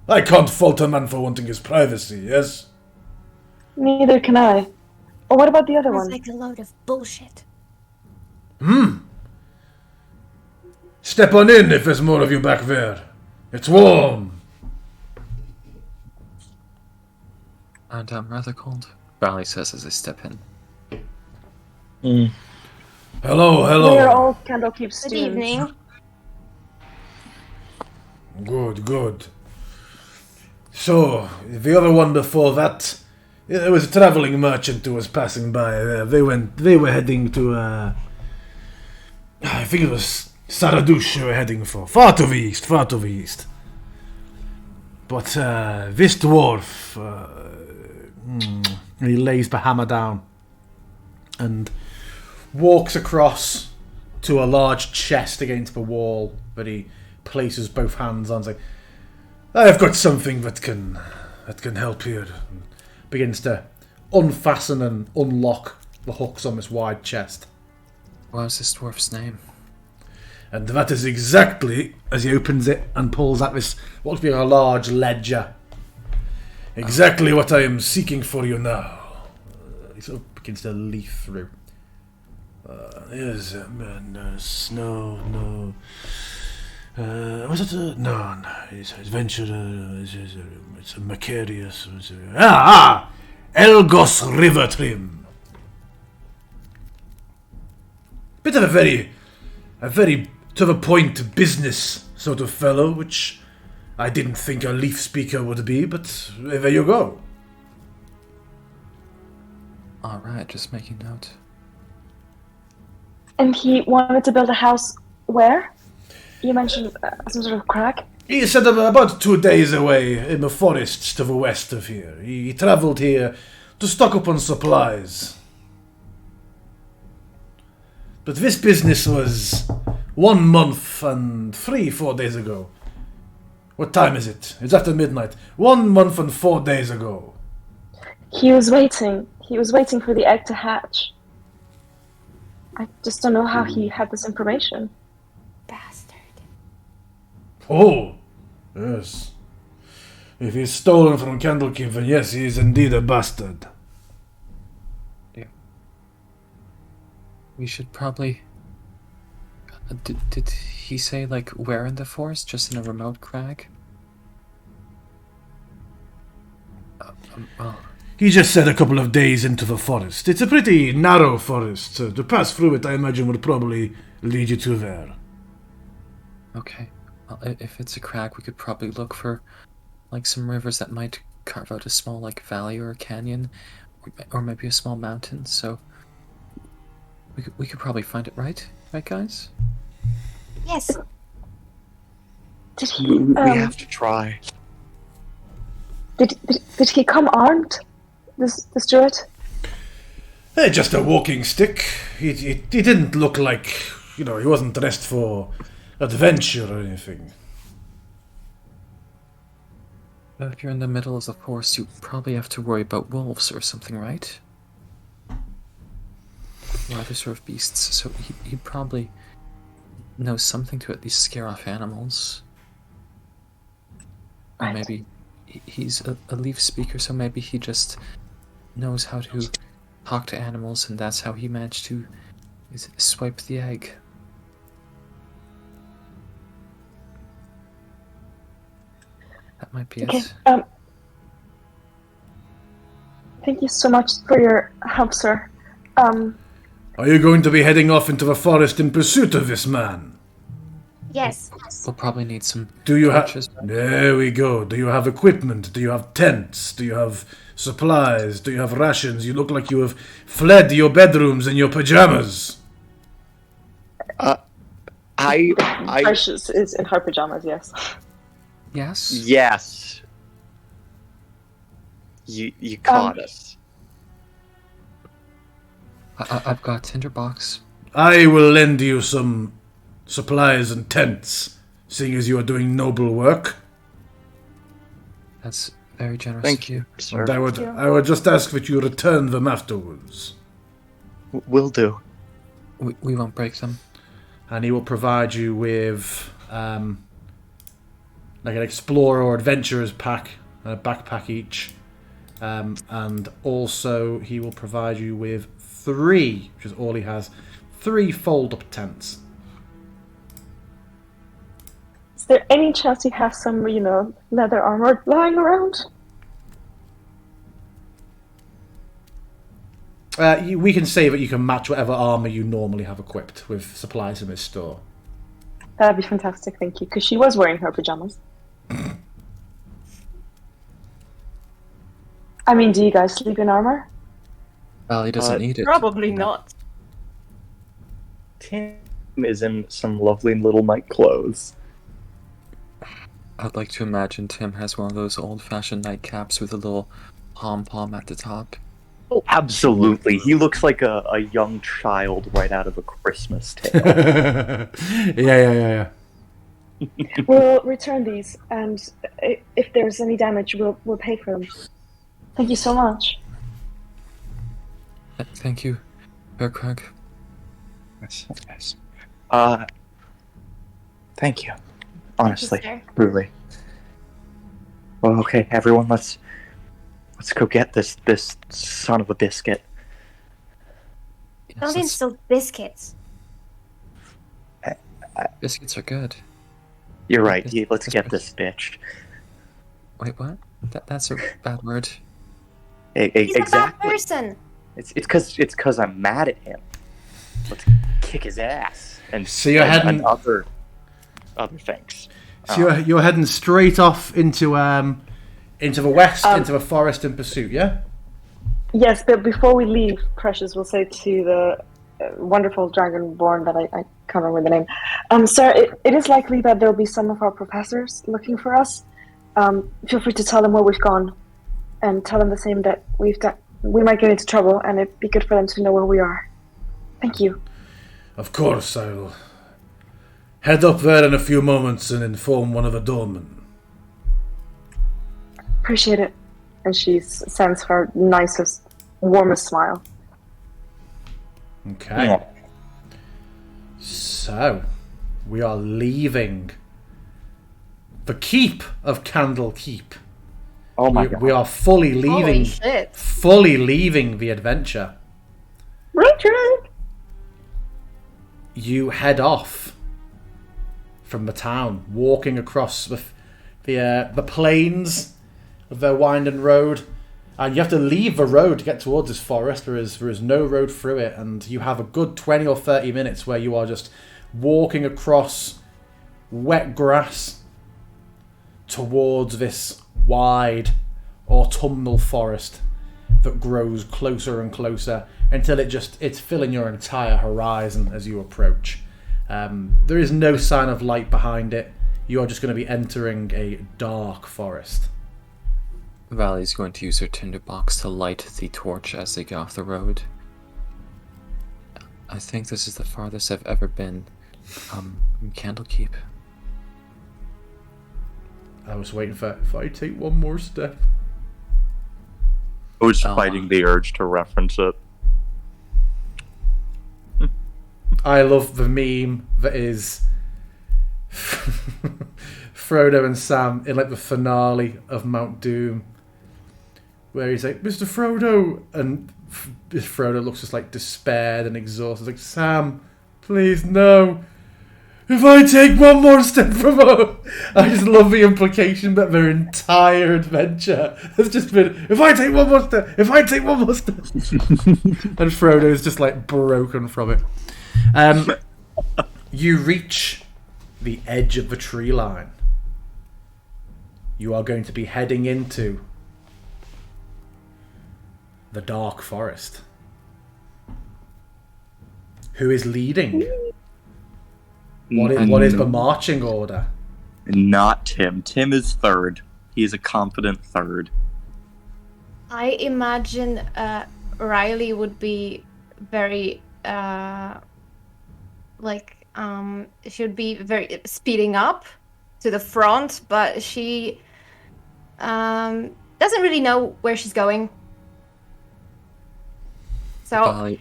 I can't fault a man for wanting his privacy, yes? Neither can I. Or what about the other one? It's like a load of bullshit. Step on in if there's more of you back there. It's warm. And I'm rather cold, Riley says as I step in. Hello. We're all Candlekeep students. Good evening. Good. So, the other one before that, there was a traveling merchant who was passing by. They were heading to, I think it was Saradush they were heading for. Far to the east. But this dwarf, he lays the hammer down and walks across to a large chest against the wall that he places both hands on, saying, I've got something that can help here. And begins to unfasten and unlock the hooks on this wide chest. What's this dwarf's name? And that is exactly, as he opens it and pulls out this, what looks like a large ledger, exactly what I am seeking for you now. He sort of begins to leaf through. Yes, no. Was it no, it's adventure, it's a Macarius. Elgos River Trim. Bit of a very to the point business sort of fellow, which I didn't think a leaf speaker would be, but there you go. Alright, just making note. And he wanted to build a house where? You mentioned some sort of crag? He said about 2 days away in the forests to the west of here. He travelled here to stock up on supplies. But this business was 1 month and 3-4 days ago. What time is it? It's after midnight. 1 month and 4 days ago. He was waiting. He was waiting for the egg to hatch. I just don't know how he had this information. Bastard. Oh, yes. If he's stolen from Candlekeep, then yes, he is indeed a bastard. Yeah. We should probably... Did he say, like, where in the forest? Just in a remote crag? Well... He just said a couple of days into the forest. It's a pretty narrow forest, so to pass through it, I imagine, would probably lead you to there. Okay. Well, if it's a crag, we could probably look for, like, some rivers that might carve out a small, like, valley or a canyon, or maybe a small mountain, so... We could probably find it, right? Right, guys? Yes. Did he... We have to try. Did he come armed? This druid? Just a walking stick. He didn't look like, he wasn't dressed for adventure or anything. If you're in the middle of the forest, you probably have to worry about wolves or something, right? Or other sort of beasts. So he probably knows something to at least scare off animals. Or maybe he's a leaf speaker, so maybe he just knows how to talk to animals, and that's how he managed to swipe the egg. That might be it. Thank you so much for your help, sir. Are you going to be heading off into the forest in pursuit of this man? Yes. We'll probably need some Do you torches. There we go. Do you have equipment? Do you have tents? Do you have supplies? Do you have rations? You look like you have fled your bedrooms in your pajamas. Precious is in her pajamas, yes. Yes? Yes. You caught us. I've got tinderbox. I will lend you some supplies and tents, seeing as you are doing noble work. That's very generous Thank of you. Sir. And I would just ask that you return them afterwards. Will do. We won't break them. And he will provide you with like an explorer or adventurer's pack, and a backpack each. And also he will provide you with 3, which is all he has, 3 fold-up tents. Is there any chance you have some, leather armor lying around? We can say that you can match whatever armor you normally have equipped with supplies in this store. That'd be fantastic, thank you. Because she was wearing her pajamas. I mean, do you guys sleep in armor? Valley doesn't need it. Probably not. Tim is in some lovely little night clothes. I'd like to imagine Tim has one of those old-fashioned nightcaps with a little pom-pom at the top. Oh, absolutely. He looks like a young child right out of a Christmas tale. Yeah. We'll return these, and if there's any damage, we'll pay for them. Thank you so much. Thank you, Bear Craig. Yes. Thank you. Honestly, Thank you, sir. truly. Well, okay, everyone, let's go get this son of a biscuit. Yes, Don't insult biscuits. biscuits are good. You're right. Let's get this bitch. Wait, what? That's a bad word. He's a bad Exactly. person. It's because I'm mad at him. Let's kick his ass and So you're heading- and other things. So you're heading straight off into the west, into a forest in pursuit, yeah? Yes, but before we leave, Precious will say to the wonderful dragonborn that I can't remember the name. Sir, it is likely that there'll be some of our professors looking for us. Feel free to tell them where we've gone, and tell them the same that we might get into trouble, and it'd be good for them to know where we are. Thank you. Of course, I will head up there in a few moments and inform one of the doormen. Appreciate it. And she sends her nicest, warmest smile. Okay. Yeah. So, we are leaving the keep of Candlekeep. Oh my god. We are fully leaving. Holy shit. Fully leaving the adventure. Richard! You head off from the town, walking across the plains of their winding road, and you have to leave the road to get towards this forest. There is no road through it, and you have a good 20 or 30 minutes where you are just walking across wet grass towards this wide autumnal forest that grows closer and closer until it's filling your entire horizon as you approach. There is no sign of light behind it. You are just going to be entering a dark forest. Valley's going to use her tinderbox to light the torch as they get off the road. I think this is the farthest I've ever been from Candlekeep. I was waiting for if I take one more step. I was fighting the urge to reference it. I love the meme that is Frodo and Sam in like the finale of Mount Doom, where he's like, "Mr. Frodo," and Frodo looks just like despaired and exhausted. Like, "Sam, please no. If I take one more step from home," I just love the implication that their entire adventure has just been, "If I take one more step, if I take one more step," and Frodo's just like broken from it. You reach the edge of the tree line. You are going to be heading into the dark forest. Who is leading? What is the marching order? Not Tim. Tim is third. He is a confident third. I imagine Riley would be very she would be very speeding up to the front, but she doesn't really know where she's going. So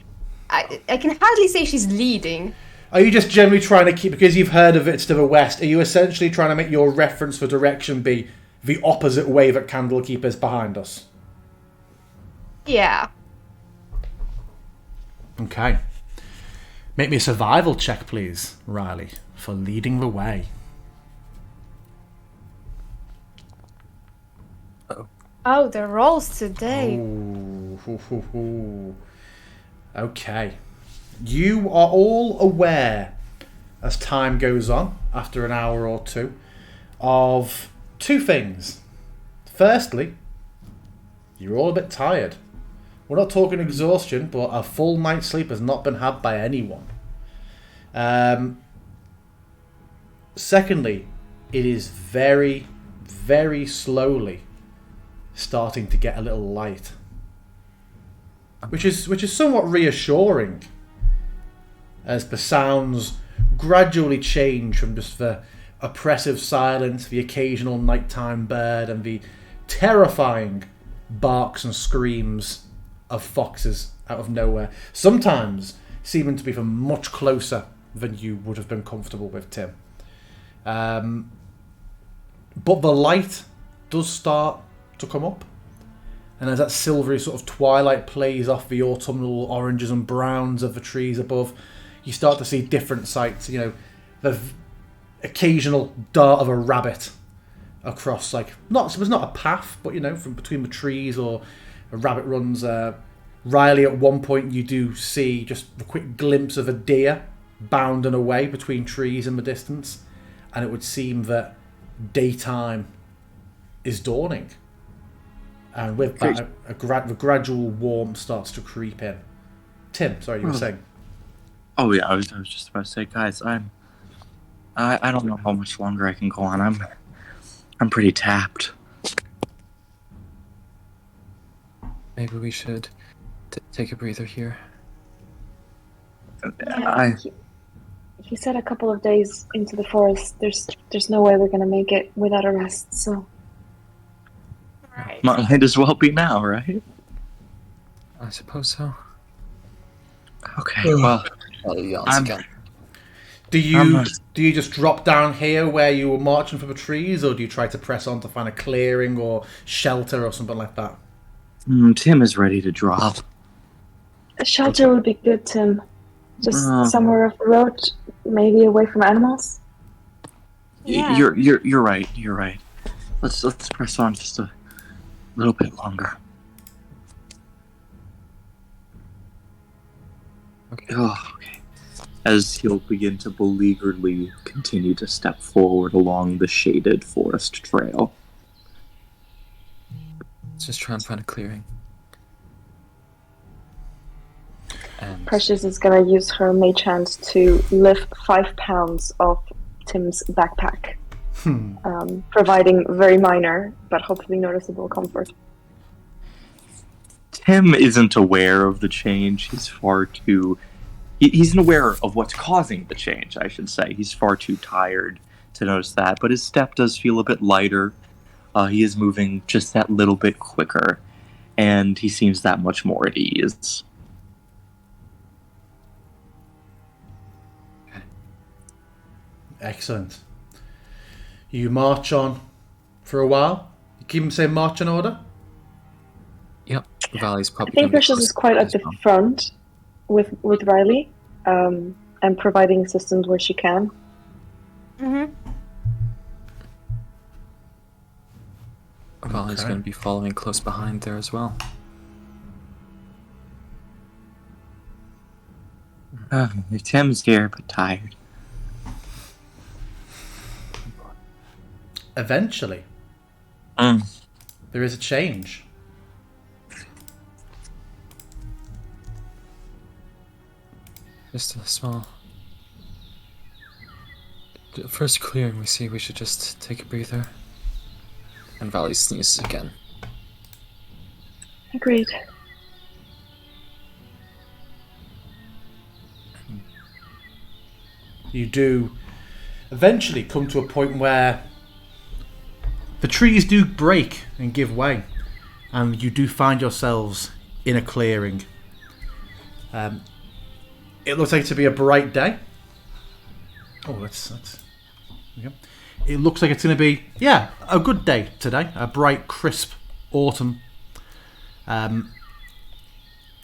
I can hardly say she's leading. Are you just generally trying to keep, because you've heard of it's to the west, are you essentially trying to make your reference for direction be the opposite way that Candlekeep is behind us? Yeah. Okay. Make me a survival check, please, Riley, for leading the way. Oh, the rolls today. Ooh. Okay. You are all aware, as time goes on, after an hour or two, of two things. Firstly, you're all a bit tired. We're not talking exhaustion, but a full night's sleep has not been had by anyone. Secondly, it is very, very slowly starting to get a little light, which is somewhat reassuring, as the sounds gradually change from just the oppressive silence, the occasional nighttime bird, and the terrifying barks and screams of foxes out of nowhere, sometimes seeming to be from much closer than you would have been comfortable with, Tim. But the light does start to come up, and as that silvery sort of twilight plays off the autumnal oranges and browns of the trees above, you start to see different sights. You know, the occasional dart of a rabbit across, like, it's not a path, but, you know, from between the trees, or a rabbit runs. Riley, at one point, you do see just a quick glimpse of a deer bounding away between trees in the distance, and it would seem that daytime is dawning. And with that, the gradual warmth starts to creep in. Tim, sorry, you were saying? Oh yeah, I was just about to say, guys, I don't know how much longer I can go on. I'm pretty tapped. Maybe we should take a breather here. He said a couple of days into the forest, there's no way we're gonna make it without a rest, so... Right. Might as well be now, right? I suppose so. Okay, well... Do you just drop down here where you were marching for the trees, or do you try to press on to find a clearing or shelter or something like that? Tim is ready to drop. A shelter would be good, Tim. Just somewhere off the road, maybe away from animals. Yeah. You're right. You're right. Let's press on just a little bit longer. Okay. Oh, okay. As he'll begin to beleagueredly continue to step forward along the shaded forest trail. Let's just try and find a clearing. And Precious is gonna use her mage hand to lift 5 pounds off Tim's backpack, providing very minor but hopefully noticeable comfort. Tim isn't aware of the change. He's far too... He's unaware of what's causing the change, I should say. He's far too tired to notice that, but his step does feel a bit lighter. He is moving just that little bit quicker, and he seems that much more at ease. Excellent. You march on for a while. You keep him saying march in order? Yep. Valley's I probably think Precious is quite at the front with Riley, and providing assistance where she can. Mm-hmm. Valley's going to be following close behind there as well. Tim's here, but tired. Eventually, there is a change. Just a small... First clearing we see, we should just take a breather. And Valley sneezes again. Agreed. You do eventually come to a point where the trees do break and give way, and you do find yourselves in a clearing. It looks like to be a bright day. Oh, that's okay. It looks like it's going to be, a good day today. A bright, crisp autumn.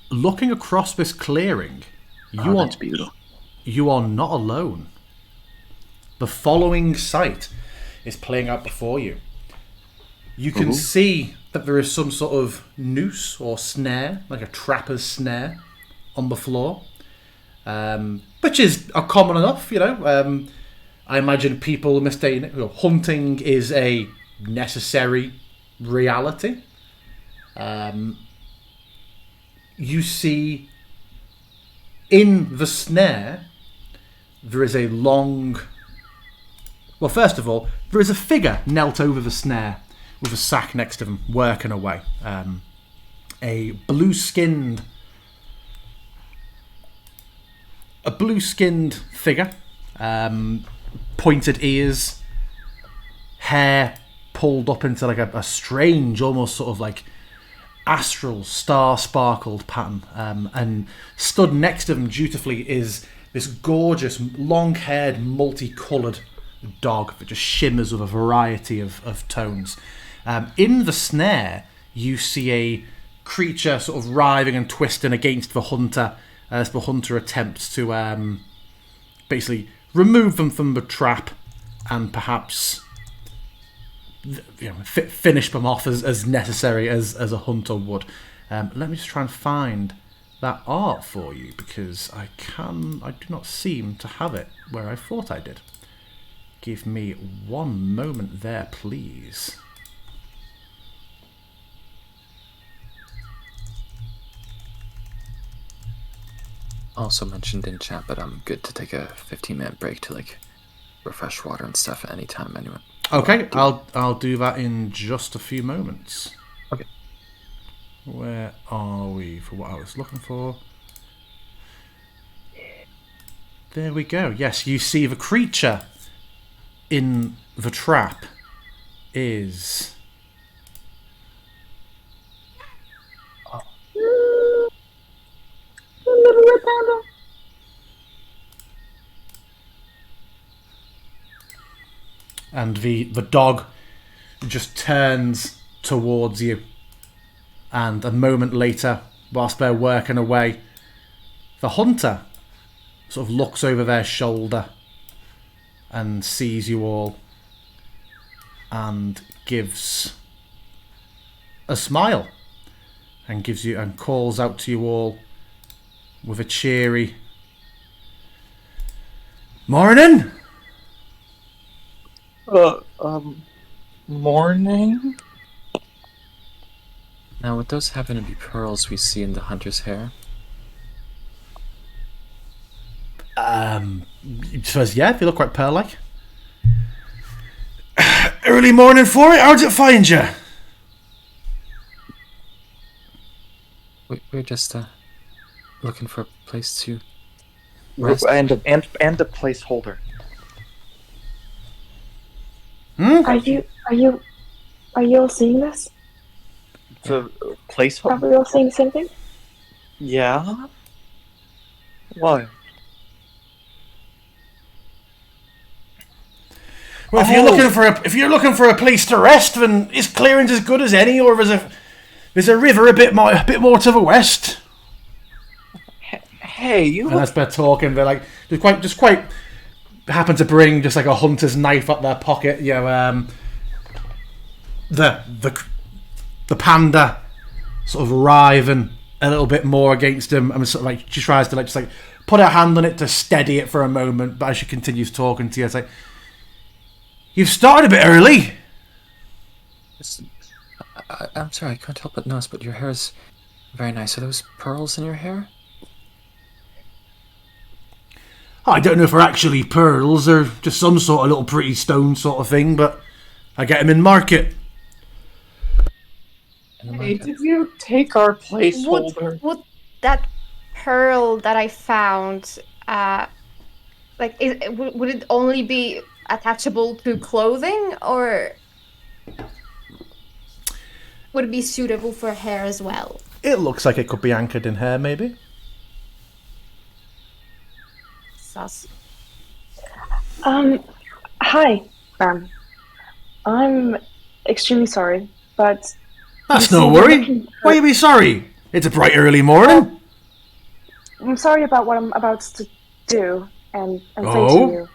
Looking across this clearing, That's beautiful. You are not alone. The following sight is playing out before you. You can see that there is some sort of noose or snare, like a trapper's snare, on the floor, which is common enough, I imagine people mistaking it. Hunting is a necessary reality. You see in the snare there is a long... Well, first of all, there is a figure knelt over the snare with a sack next to them, working away. A blue-skinned figure, pointed ears, hair pulled up into like a strange, almost sort of like astral, star-sparkled pattern. And stood next to them dutifully is this gorgeous, long-haired, multicoloured dog that just shimmers with a variety of tones. In the snare, you see a creature sort of writhing and twisting against the hunter as the hunter attempts to basically remove them from the trap and perhaps finish them off as necessary as a hunter would. Let me just try and find that art for you, because I do not seem to have it where I thought I did. Give me one moment there, please. Also mentioned in chat, but I'm good to take a 15-minute break to refresh water and stuff at any time anyway. Okay, I'll do that in just a few moments. Okay. Where are we for what I was looking for? There we go. Yes, you see the creature in the trap is... And the dog just turns towards you. And a moment later, whilst they're working away, the hunter sort of looks over their shoulder and sees you all and gives a smile and calls out to you all with a cheery morning. Morning? Now, would those happen to be pearls we see in the hunter's hair? Suppose, yeah, they look quite pearl-like. Early morning for it? How'd it find you? We're just looking for a place to And a placeholder. Are you all seeing this? The place. Are we all seeing the same thing? Yeah. What? Well, if you're looking for a place to rest, then is clearance as good as any, or there's a river a bit more to the west. Hey, you. And as they're talking, they're like just quite happen to bring just like a hunter's knife up their pocket. You know, the panda sort of writhing a little bit more against him, and sort of like she tries to just put her hand on it to steady it for a moment. But as she continues talking to you, it's like, you've started a bit early. I'm sorry, I can't help but notice, but your hair is very nice. Are those pearls in your hair? I don't know if they're actually pearls or just some sort of little pretty stone sort of thing, but I get them in market. Hey, did you take our placeholder? Would that pearl that I found, would it only be attachable to clothing, or would it be suitable for hair as well? It looks like it could be anchored in hair, maybe. Sus. Hi, ma'am. I'm extremely sorry, but That's no worry. Why you be sorry? It's a bright early morning. I'm sorry about what I'm about to do and say to Oh? you.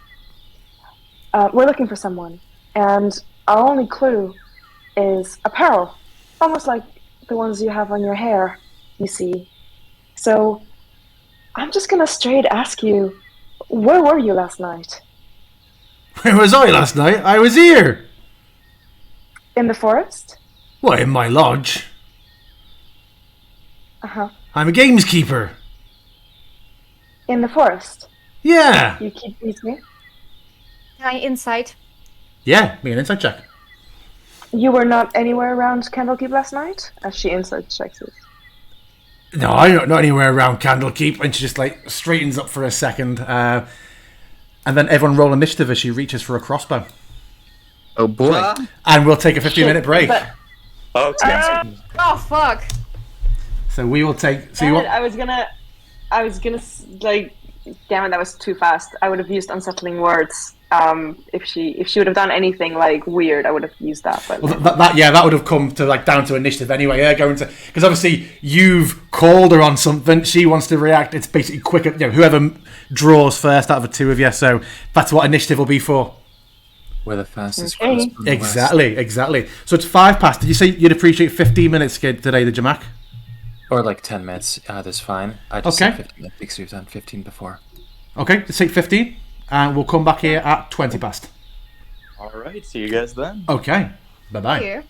We're looking for someone, and our only clue is a pearl, almost like the ones you have on your hair, you see. So I'm just gonna straight ask you, where were you last night? Where was I last night? I was here. In the forest? Why, in my lodge. Uh-huh. I'm a gameskeeper. In the forest? Yeah. You keep these me? Can I insight? Yeah, me an inside check. You were not anywhere around Candlekeep last night? As she insight checks it. No, I'm not anywhere around Candlekeep. And she just straightens up for a second. And then everyone roll initiative as she reaches for a crossbow. Oh boy. And we'll take a 15-minute break. Oh fuck! So we will take. So I was gonna damn it, that was too fast. I would have used unsettling words. If she would have done anything weird, I would have used that. But that would have come to down to initiative anyway. Yeah, going to, because obviously you've called her on something. She wants to react. It's basically quicker. Whoever draws first out of the two of you. So that's what initiative will be for. We're the fastest. Okay. Exactly. So it's 5 past. Did you say you'd appreciate 15 minutes skid today, did you, Mac? Or 10 minutes. That's fine. I just said 15 minutes because we've done 15 before. Okay, let's take 15, and we'll come back here at 20 past. All right, see you guys then. Okay, bye-bye. Here.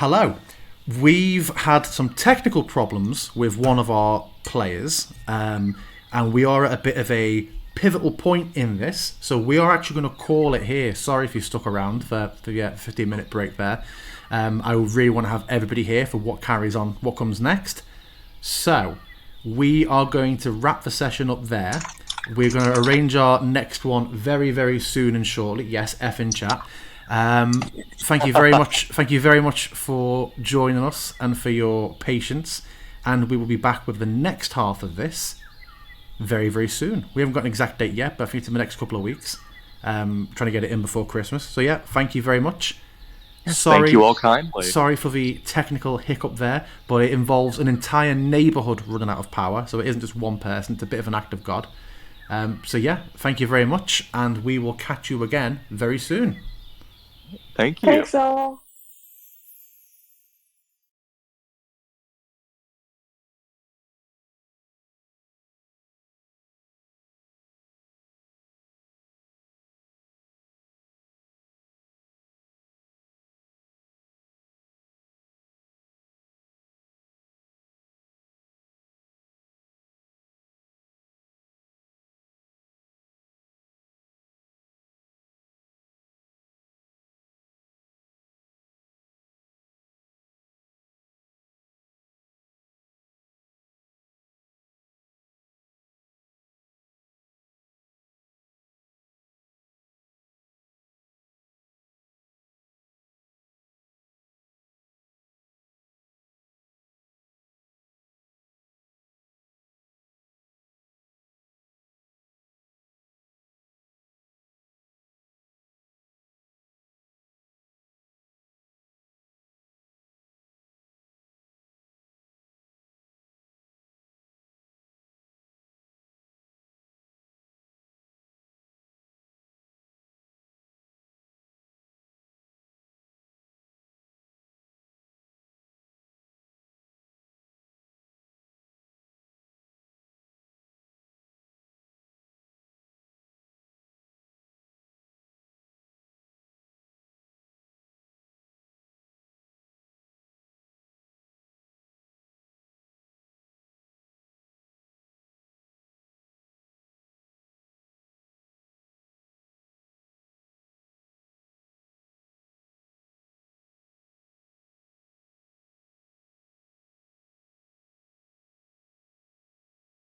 Hello. We've had some technical problems with one of our players, and we are at a bit of a pivotal point in this, so we are actually going to call it here. Sorry if you stuck around for the 15-minute break there. I really want to have everybody here for what carries on, what comes next. So we are going to wrap the session up there. We're going to arrange our next one very, very soon and shortly. Yes, F in chat. Thank you very much. Thank you very much for joining us and for your patience. And we will be back with the next half of this very, very soon. We haven't got an exact date yet, but I think it's in the next couple of weeks. Trying to get it in before Christmas. So yeah, thank you very much. Sorry, thank you all kindly. Sorry for the technical hiccup there, but it involves an entire neighbourhood running out of power, so it isn't just one person. It's a bit of an act of God. So yeah, thank you very much, and we will catch you again very soon. Thank you. Thanks all.